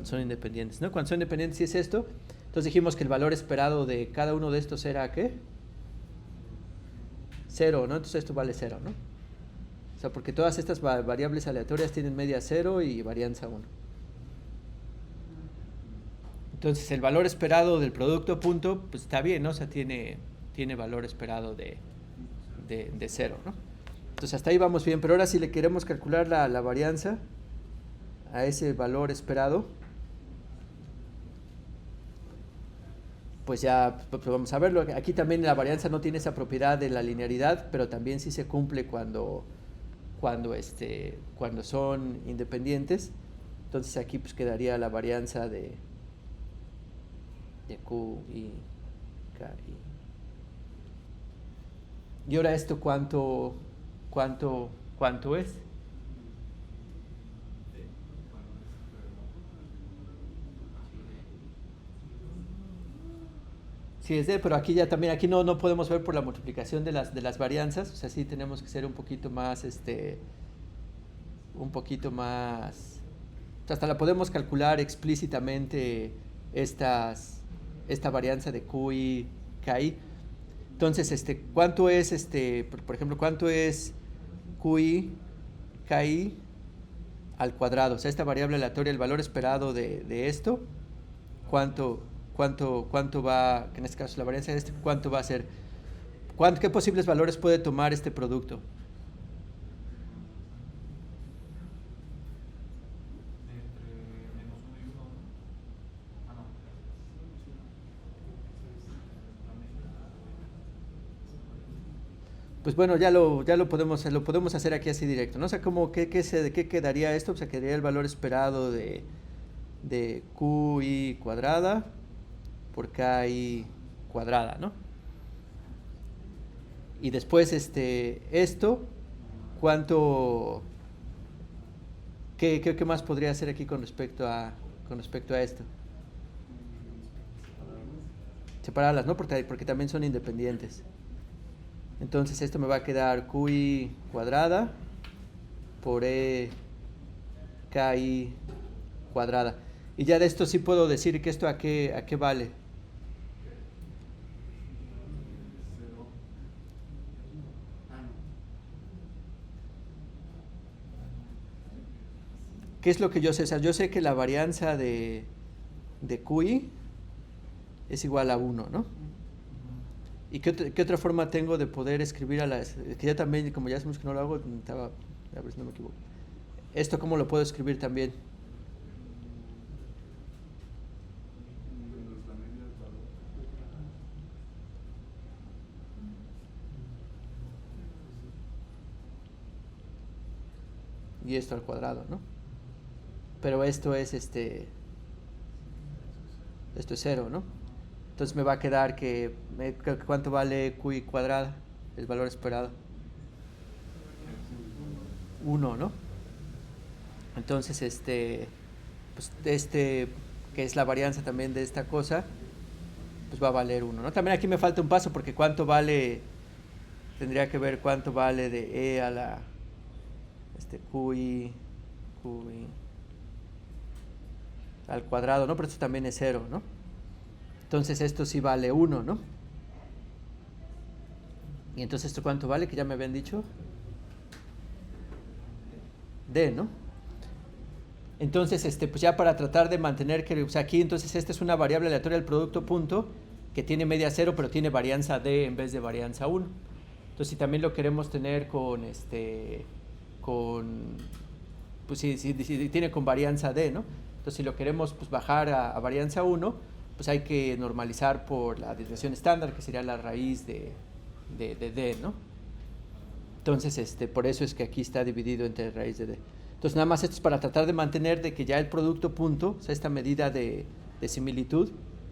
son independientes, ¿no? Cuando son independientes sí es esto. Entonces dijimos que el valor esperado de cada uno de estos era ¿qué? 0, ¿no? Entonces esto vale 0, ¿no? O sea, porque todas estas variables aleatorias tienen media 0 y varianza 1. Entonces el valor esperado del producto punto, pues está bien, ¿no? O sea, tiene valor esperado de 0, ¿no? Entonces hasta ahí vamos bien, pero ahora si le queremos calcular la varianza a ese valor esperado, pues ya pues vamos a verlo. Aquí también la varianza no tiene esa propiedad de la linealidad, pero también sí se cumple cuando son independientes. Entonces aquí pues quedaría la varianza de Q y K. Y ahora esto cuánto es. Sí es D, pero aquí ya también no podemos ver por la multiplicación de las varianzas, o sea, sí tenemos que ser un poquito más o sea, hasta la podemos calcular explícitamente esta varianza de Q y KI. Entonces, ¿cuánto es, por ejemplo, cuánto es QI, KI al cuadrado? O sea, esta variable aleatoria, el valor esperado de esto, ¿cuánto va, que en este caso la varianza de cuánto va a ser? ¿Qué posibles valores puede tomar este producto? Entre -1 y 1, ¿no? Ah, no. Pues bueno, ya lo podemos hacer aquí así directo, ¿no? O sea, ¿qué quedaría esto? O sea, quedaría el valor esperado de QI cuadrada por KI cuadrada, ¿no? Y después esto, ¿qué más podría hacer aquí con respecto a esto? Separarlas, ¿no? Porque también son independientes. Entonces esto me va a quedar QI cuadrada por KI cuadrada. Y ya de esto sí puedo decir que esto a qué vale. ¿Qué es lo que yo sé? O sea, yo sé que la varianza de QI es igual a 1, ¿no? ¿Y qué otra forma tengo de poder escribir que ya también, como ya sabemos que no lo hago, a ver si no me equivoco. ¿Esto cómo lo puedo escribir también? Y esto al cuadrado, ¿no? Pero esto es esto es 0, ¿no? Entonces me va a quedar ¿cuánto vale QI cuadrada? El valor esperado. 1, ¿no? Entonces pues que es la varianza también de esta cosa, pues va a valer 1, ¿no? También aquí me falta un paso porque tendría que ver cuánto vale de E a la QI al cuadrado, ¿no? Pero esto también es 0, ¿no? Entonces esto sí vale 1, ¿no? Y entonces esto cuánto vale, que ya me habían dicho. D, ¿no? Entonces, pues ya para tratar de mantener que, o sea, aquí entonces esta es una variable aleatoria del producto punto que tiene media 0, pero tiene varianza D en vez de varianza 1. Entonces, si también lo queremos tener pues si tiene con varianza D, ¿no? Entonces, si lo queremos pues bajar a varianza 1, pues hay que normalizar por la desviación estándar, que sería la raíz de D, ¿no? Entonces, por eso es que aquí está dividido entre raíz de D. Entonces, nada más esto es para tratar de mantener de que ya el producto punto, o sea, esta medida de similitud,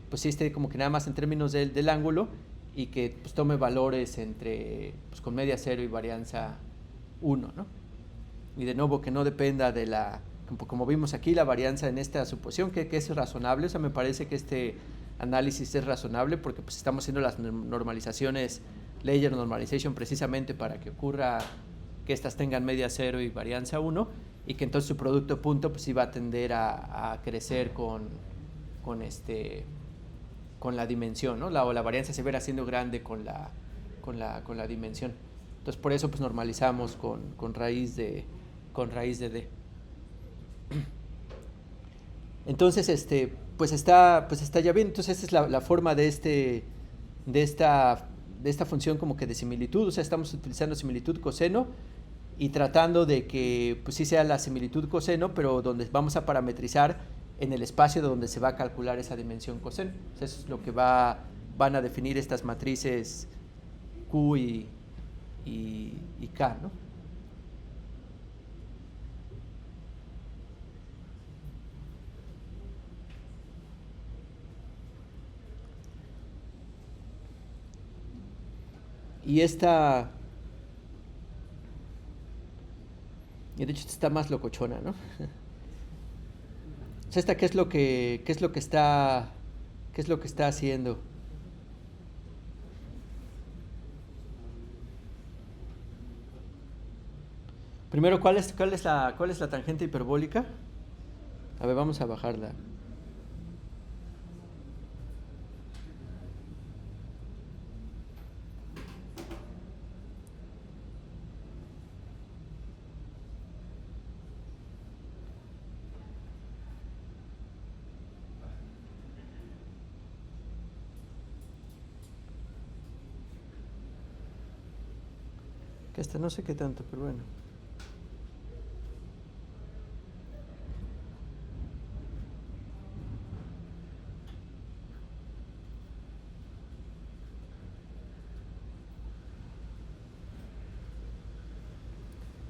pues sí esté como que nada más en términos del ángulo y que pues tome valores pues con media 0 y varianza 1, ¿no? Y de nuevo que no dependa de como vimos aquí, la varianza en esta suposición, que es razonable. O sea, me parece que este análisis es razonable porque pues estamos haciendo las normalizaciones, layer normalization, precisamente para que ocurra que estas tengan media 0 y varianza 1, y que entonces su producto punto pues iba a tender a crecer con la dimensión, ¿no? O la varianza se verá siendo grande con la dimensión. Entonces por eso pues normalizamos con raíz de D. Entonces pues está ya bien. Entonces esta es la forma de esta función como que de similitud. O sea, estamos utilizando similitud coseno y tratando de que pues sí sea la similitud coseno, pero donde vamos a parametrizar en el espacio de donde se va a calcular esa dimensión coseno. O sea, eso es lo que van a definir estas matrices Q y K, ¿no? Y de hecho está más locochona, ¿no? O sea, ¿qué es lo que está haciendo? Primero, ¿cuál es la tangente hiperbólica? A ver, vamos a bajarla. Que hasta no sé qué tanto, pero bueno.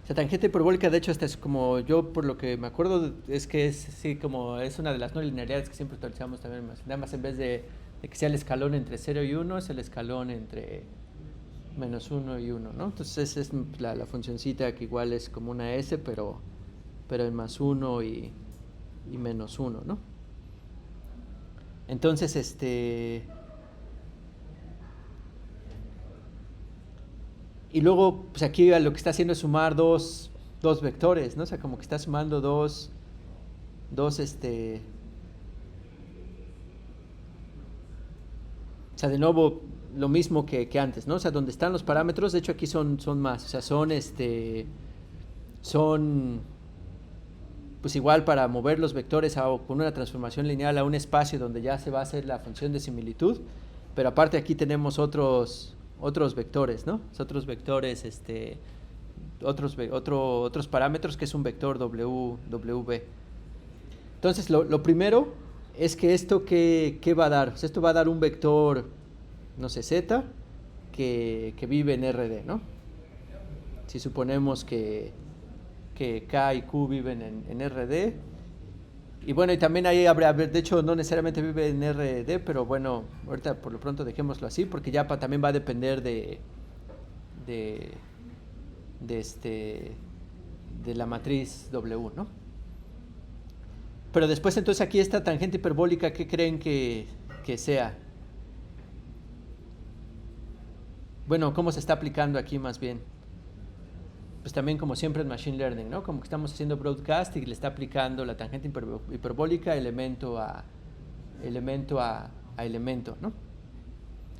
La tangente hiperbólica, de hecho, hasta es como yo, por lo que me acuerdo, es que es sí, como es una de las no linealidades que siempre utilizamos también. Nada más en vez de que sea el escalón entre 0 y 1, es el escalón entre -1 y 1, ¿no? Entonces esa es la funcioncita que igual es como una S, pero en +1 y -1, ¿no? Entonces, y luego, pues aquí lo que está haciendo es sumar dos vectores, ¿no? O sea, como que está sumando dos o sea, de nuevo, lo mismo que antes, ¿no? O sea, donde están los parámetros, de hecho aquí son más, o sea, son pues igual para mover los vectores con una transformación lineal a un espacio donde ya se va a hacer la función de similitud, pero aparte aquí tenemos otros vectores, ¿no? Otros vectores, otros parámetros que es un vector WB. Entonces, lo primero es que esto, ¿qué va a dar? O sea, esto va a dar un vector, no sé, Z, que vive en RD, ¿no? Si suponemos que K y Q viven en RD. Y bueno, y también ahí de hecho no necesariamente vive en RD, pero bueno, ahorita por lo pronto dejémoslo así, porque ya también va a depender de la matriz W, ¿no? Pero después entonces aquí esta tangente hiperbólica, ¿qué creen que sea? Bueno, ¿cómo se está aplicando aquí más bien? Pues también como siempre en Machine Learning, ¿no? Como que estamos haciendo broadcast y le está aplicando la tangente hiperbólica elemento a elemento, ¿no?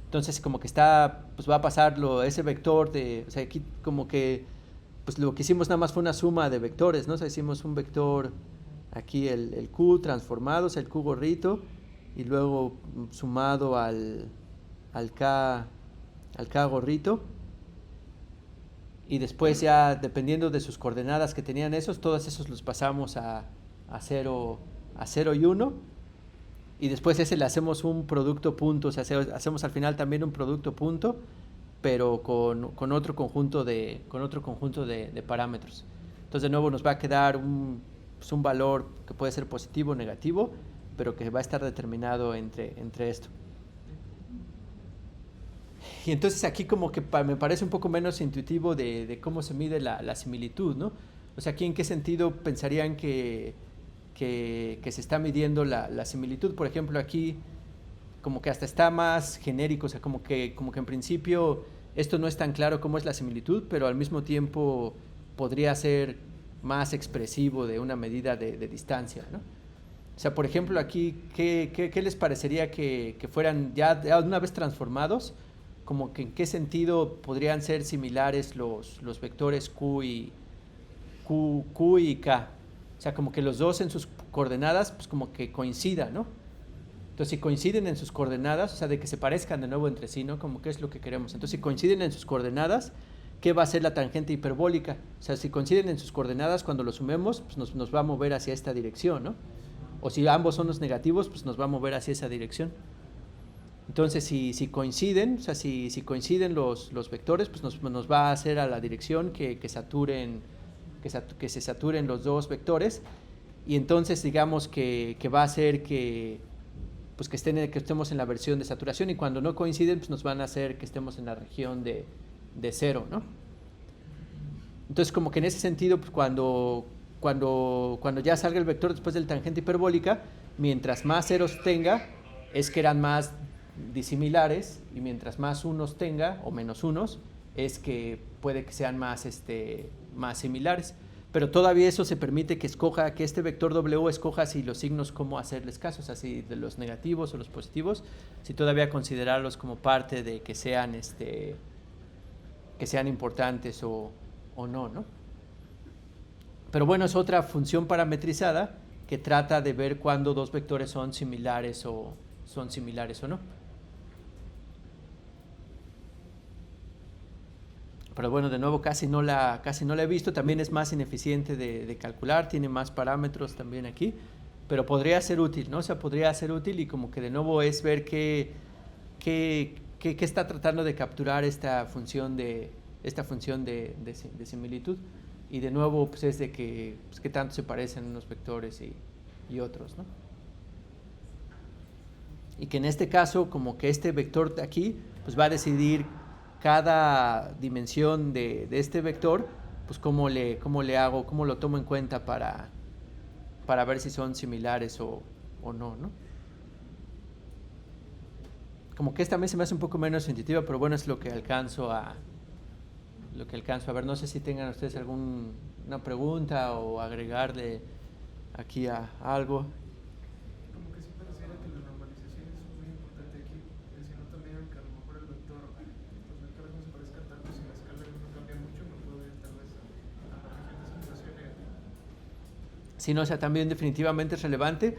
Entonces como que está, pues va a pasarlo ese vector o sea, aquí como que, pues lo que hicimos nada más fue una suma de vectores, ¿no? O sea, hicimos un vector, aquí el Q transformado, o sea, el Q gorrito, y luego sumado al K gorrito. Y después ya, dependiendo de sus coordenadas que tenían todos esos los pasamos a 0 y 1. Y después ese le hacemos un producto punto, o sea, hacemos al final también un producto punto, pero con otro conjunto de parámetros. Entonces de nuevo nos va a quedar un valor que puede ser positivo o negativo, pero que va a estar determinado entre esto. Y entonces aquí como que me parece un poco menos intuitivo de cómo se mide la similitud, ¿no? O sea, aquí en qué sentido pensarían que se está midiendo la similitud. Por ejemplo, aquí como que hasta está más genérico, o sea, como que en principio esto no es tan claro cómo es la similitud, pero al mismo tiempo podría ser más expresivo de una medida de distancia, ¿no? O sea, por ejemplo, aquí, ¿qué les parecería que fueran ya una vez transformados? Como que en qué sentido podrían ser similares los vectores Q y K. O sea, como que los dos en sus coordenadas, pues como que coincidan, ¿no? Entonces, si coinciden en sus coordenadas, o sea, de que se parezcan de nuevo entre sí, ¿no? Como que es lo que queremos. Entonces, si coinciden en sus coordenadas, ¿qué va a ser la tangente hiperbólica? O sea, si coinciden en sus coordenadas, cuando lo sumemos, pues nos va a mover hacia esta dirección, ¿no? O si ambos son los negativos, pues nos va a mover hacia esa dirección. Entonces, si coinciden, o sea, si coinciden los vectores, pues nos va a hacer a la dirección que se saturen los dos vectores, y entonces digamos que va a hacer que estemos en la versión de saturación, y cuando no coinciden, pues nos van a hacer que estemos en la región de 0, ¿no? Entonces, como que en ese sentido, pues cuando ya salga el vector después del tangente hiperbólica, mientras más ceros tenga, es que eran más disimilares, y mientras más unos tenga o menos unos, es que puede que sean más similares. Pero todavía eso se permite que este vector W escoja si los signos cómo hacerles caso, o sea, si de los negativos o los positivos, si todavía considerarlos como parte de que sean importantes o no, ¿no? Pero bueno, es otra función parametrizada que trata de ver cuándo dos vectores son similares o no. pero bueno, de nuevo casi no la he visto. También es más ineficiente de calcular, tiene más parámetros también aquí, pero podría ser útil, ¿no? O sea, podría ser útil y como que de nuevo es ver qué está tratando de capturar esta función de similitud. Y de nuevo pues es de que pues, qué tanto se parecen unos vectores y otros, ¿no? Y que en este caso como que este vector de aquí pues va a decidir cada dimensión de este vector, pues cómo le hago, cómo lo tomo en cuenta para ver si son similares o no, ¿no? Como que esta también se me hace un poco menos intuitiva, pero bueno, es lo que alcanzo a ver. No sé si tengan ustedes alguna pregunta o agregarle aquí a algo. Como que sí pareciera que la normalización es muy importante aquí, mencionó también que a lo mejor los vectores no se parezcan tanto, si la escala no cambia mucho, me puedo ir tal vez a la región de simulación negativa. Sí, no, o sea, también definitivamente es relevante,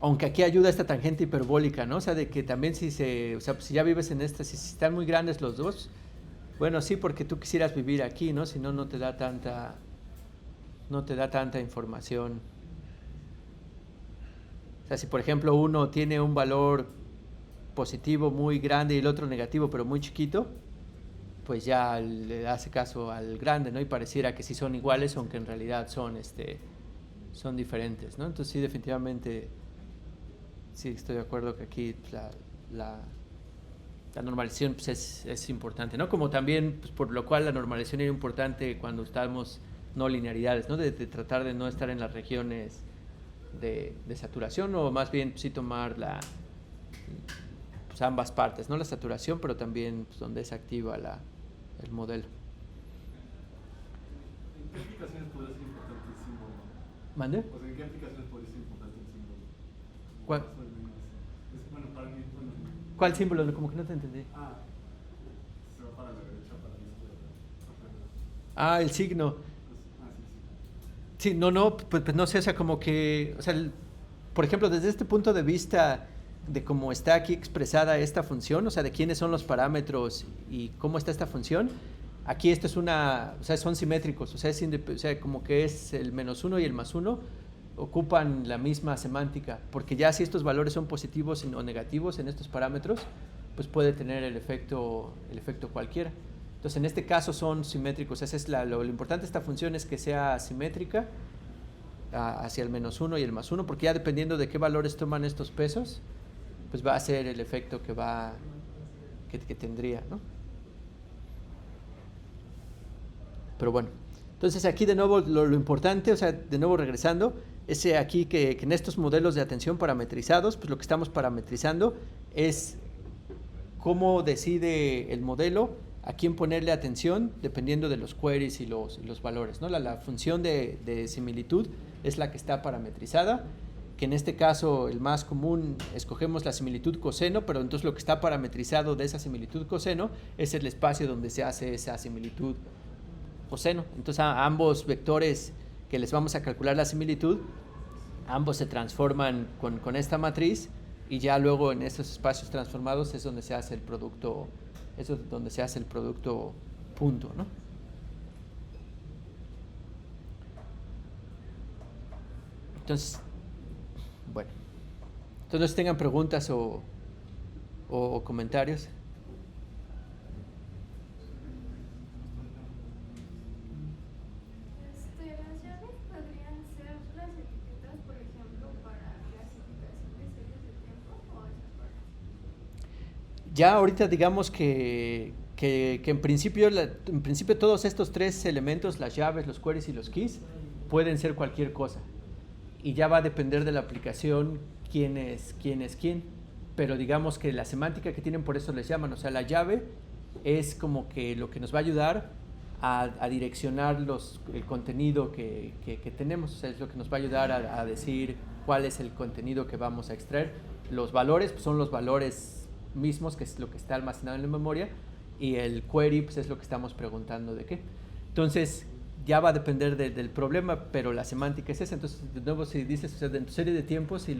aunque aquí ayuda esta tangente hiperbólica, ¿no? O sea, de que también si ya vives en esta, si están muy grandes los dos, bueno, sí, porque tú quisieras vivir aquí, ¿no? Si no, no te da tanta información. O sea, si por ejemplo uno tiene un valor positivo muy grande y el otro negativo pero muy chiquito, pues ya le hace caso al grande, ¿no? Y pareciera que sí son iguales, aunque en realidad son diferentes, ¿no? Entonces sí, definitivamente, sí estoy de acuerdo que aquí la normalización pues es importante, ¿no? Como también, pues, por lo cual la normalización era importante cuando estamos no linearidades, ¿no? De tratar de no estar en las regiones de saturación, o más bien pues, sí tomar pues, ambas partes, ¿no? La saturación, pero también pues, donde se activa el modelo. ¿En qué aplicaciones podría ser importante el símbolo? ¿Mande? O sea, ¿en qué aplicaciones podría ser importante el símbolo? ¿Cuál? Bueno, para mí, bueno. ¿Cuál símbolo? Como que no te entendí. Se va para la derecha, para la izquierda. El signo. Sí. Sí, no, pues no sé, o sea, como que, o sea, por ejemplo, desde este punto de vista de cómo está aquí expresada esta función, o sea, de quiénes son los parámetros y cómo está esta función, aquí esto es o sea, son simétricos, o sea, como que es el -1 y el +1 ocupan la misma semántica, porque ya si estos valores son positivos o negativos en estos parámetros, pues puede tener el efecto cualquiera. Entonces, en este caso son simétricos. Ese es lo importante de esta función es que sea simétrica hacia el -1 y el +1, porque ya dependiendo de qué valores toman estos pesos, pues va a ser el efecto que tendría, ¿no? Pero bueno, entonces aquí de nuevo lo importante, o sea, de nuevo regresando, es aquí que en estos modelos de atención parametrizados, pues lo que estamos parametrizando es cómo decide el modelo a quién ponerle atención dependiendo de los queries y los valores, ¿no? La función de similitud es la que está parametrizada, que en este caso el más común escogemos la similitud coseno, pero entonces lo que está parametrizado de esa similitud coseno es el espacio donde se hace esa similitud coseno. Entonces a ambos vectores que les vamos a calcular la similitud, ambos se transforman con esta matriz y ya luego en esos espacios transformados es donde se hace el producto, punto, ¿no? Entonces, bueno, entonces tengan preguntas o comentarios. Las llaves podrían ser las etiquetas, por ejemplo, para clasificación de series de tiempo, o es aparte. Ya ahorita digamos que en principio todos estos tres elementos, las llaves, los queries y los keys, pueden ser cualquier cosa. Y ya va a depender de la aplicación quién es quién. Pero digamos que la semántica que tienen, por eso les llaman, o sea, la llave es como que lo que nos va a ayudar a direccionar el contenido que tenemos, o sea, es lo que nos va a ayudar a decir cuál es el contenido que vamos a extraer. Los valores pues, son los valores mismos, que es lo que está almacenado en la memoria, y el query pues, es lo que estamos preguntando de qué. Entonces, ya va a depender del problema, pero la semántica es esa. Entonces, de nuevo, si dices, o sea, en tu serie de tiempos, si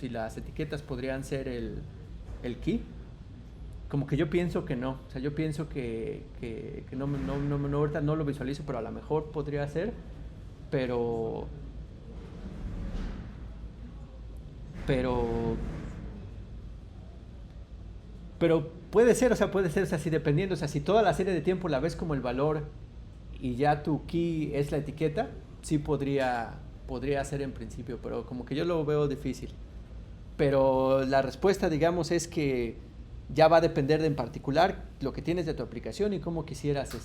las etiquetas podrían ser el key, como que yo pienso que no. O sea, yo pienso que ahorita no lo visualizo, pero a lo mejor podría ser. Pero puede ser, o sea, si dependiendo, o sea, si toda la serie de tiempo la ves como el valor y ya tu key es la etiqueta, sí podría ser en principio, pero como que yo lo veo difícil. Pero la respuesta, digamos, es que ya va a depender de en particular lo que tienes de tu aplicación y cómo quisieras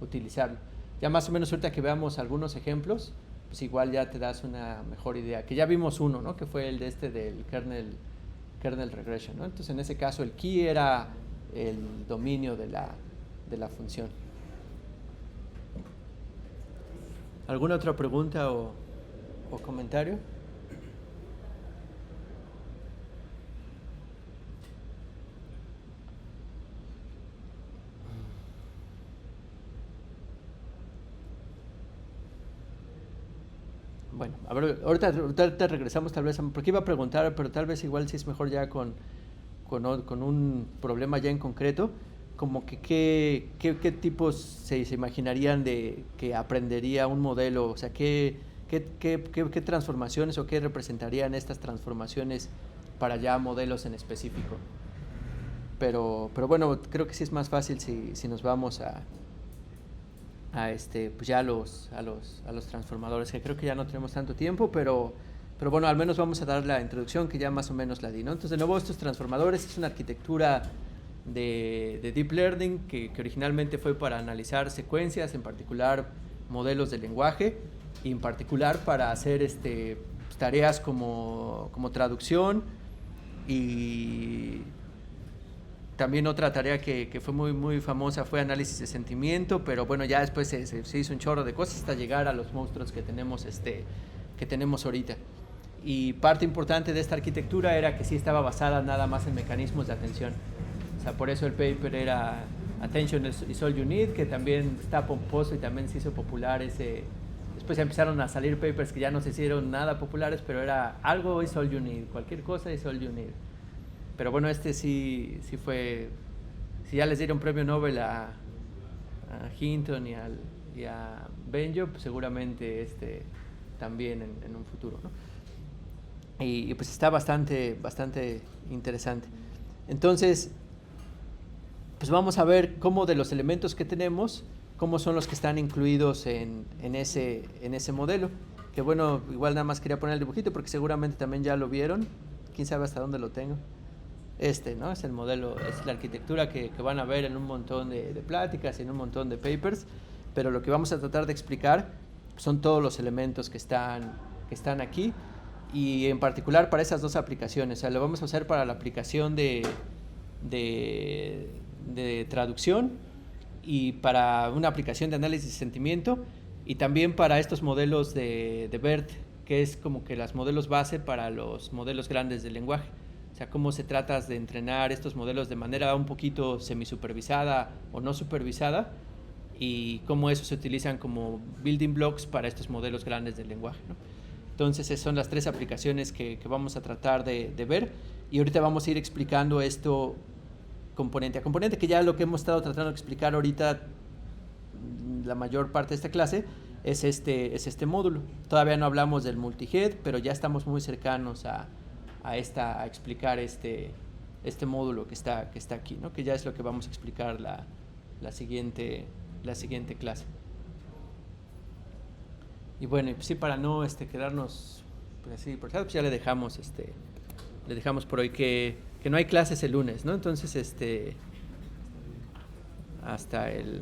utilizarlo. Ya más o menos ahorita que veamos algunos ejemplos, pues igual ya te das una mejor idea. Que ya vimos uno, ¿no? Que fue el del kernel regression, ¿no? Entonces en ese caso el key era el dominio de la función. ¿Alguna otra pregunta o comentario? Bueno, a ver, ahorita regresamos tal vez, porque iba a preguntar, pero tal vez igual sí es mejor ya con un problema ya en concreto, como que qué tipos se imaginarían de que aprendería un modelo, o sea, qué transformaciones o qué representarían estas transformaciones para ya modelos en específico. Pero bueno, creo que sí es más fácil si nos vamos pues ya a los transformadores, que creo que ya no tenemos tanto tiempo, pero bueno, al menos vamos a dar la introducción que ya más o menos la di, ¿no? Entonces, de nuevo, estos transformadores es una arquitectura de Deep Learning que originalmente fue para analizar secuencias, en particular modelos de lenguaje, y en particular para hacer tareas como traducción, y también otra tarea que fue muy, muy famosa fue análisis de sentimiento, pero bueno, ya después se hizo un chorro de cosas hasta llegar a los monstruos que tenemos ahorita. Y parte importante de esta arquitectura era que sí estaba basada nada más en mecanismos de atención. O sea, por eso el paper era Attention is all you need, que también está pomposo y también se hizo popular ese. Después ya empezaron a salir papers que ya no se hicieron nada populares, pero era algo is all you need, cualquier cosa is all you need. Pero bueno, sí fue. Si ya les dieron premio Nobel a Hinton y a Benjo, pues seguramente también en un futuro, ¿no? Y pues está bastante interesante. Entonces, pues vamos a ver cómo de los elementos que tenemos, cómo son los que están incluidos en ese modelo. Que bueno, igual nada más quería poner el dibujito porque seguramente también ya lo vieron. Quién sabe hasta dónde lo tengo. ¿No? Es el modelo, es la arquitectura que van a ver en un montón de pláticas y en un montón de papers. Pero lo que vamos a tratar de explicar son todos los elementos que están aquí. Y en particular para esas dos aplicaciones. O sea, lo vamos a hacer para la aplicación de traducción y para una aplicación de análisis de sentimiento y también para estos modelos de BERT, que es como que los modelos base para los modelos grandes del lenguaje. O sea, cómo se trata de entrenar estos modelos de manera un poquito semisupervisada o no supervisada y cómo esos se utilizan como building blocks para estos modelos grandes del lenguaje, ¿no? Entonces, esas son las tres aplicaciones que vamos a tratar de ver. Y ahorita vamos a ir explicando esto componente a componente, que ya lo que hemos estado tratando de explicar ahorita, la mayor parte de esta clase, es este módulo. Todavía no hablamos del multihead, pero ya estamos muy cercanos a explicar este módulo que está aquí, ¿no? Que ya es lo que vamos a explicar la siguiente clase. Y bueno, pues sí, para no quedarnos pues así, pues ya le dejamos por hoy que no hay clases el lunes, ¿no? Entonces hasta el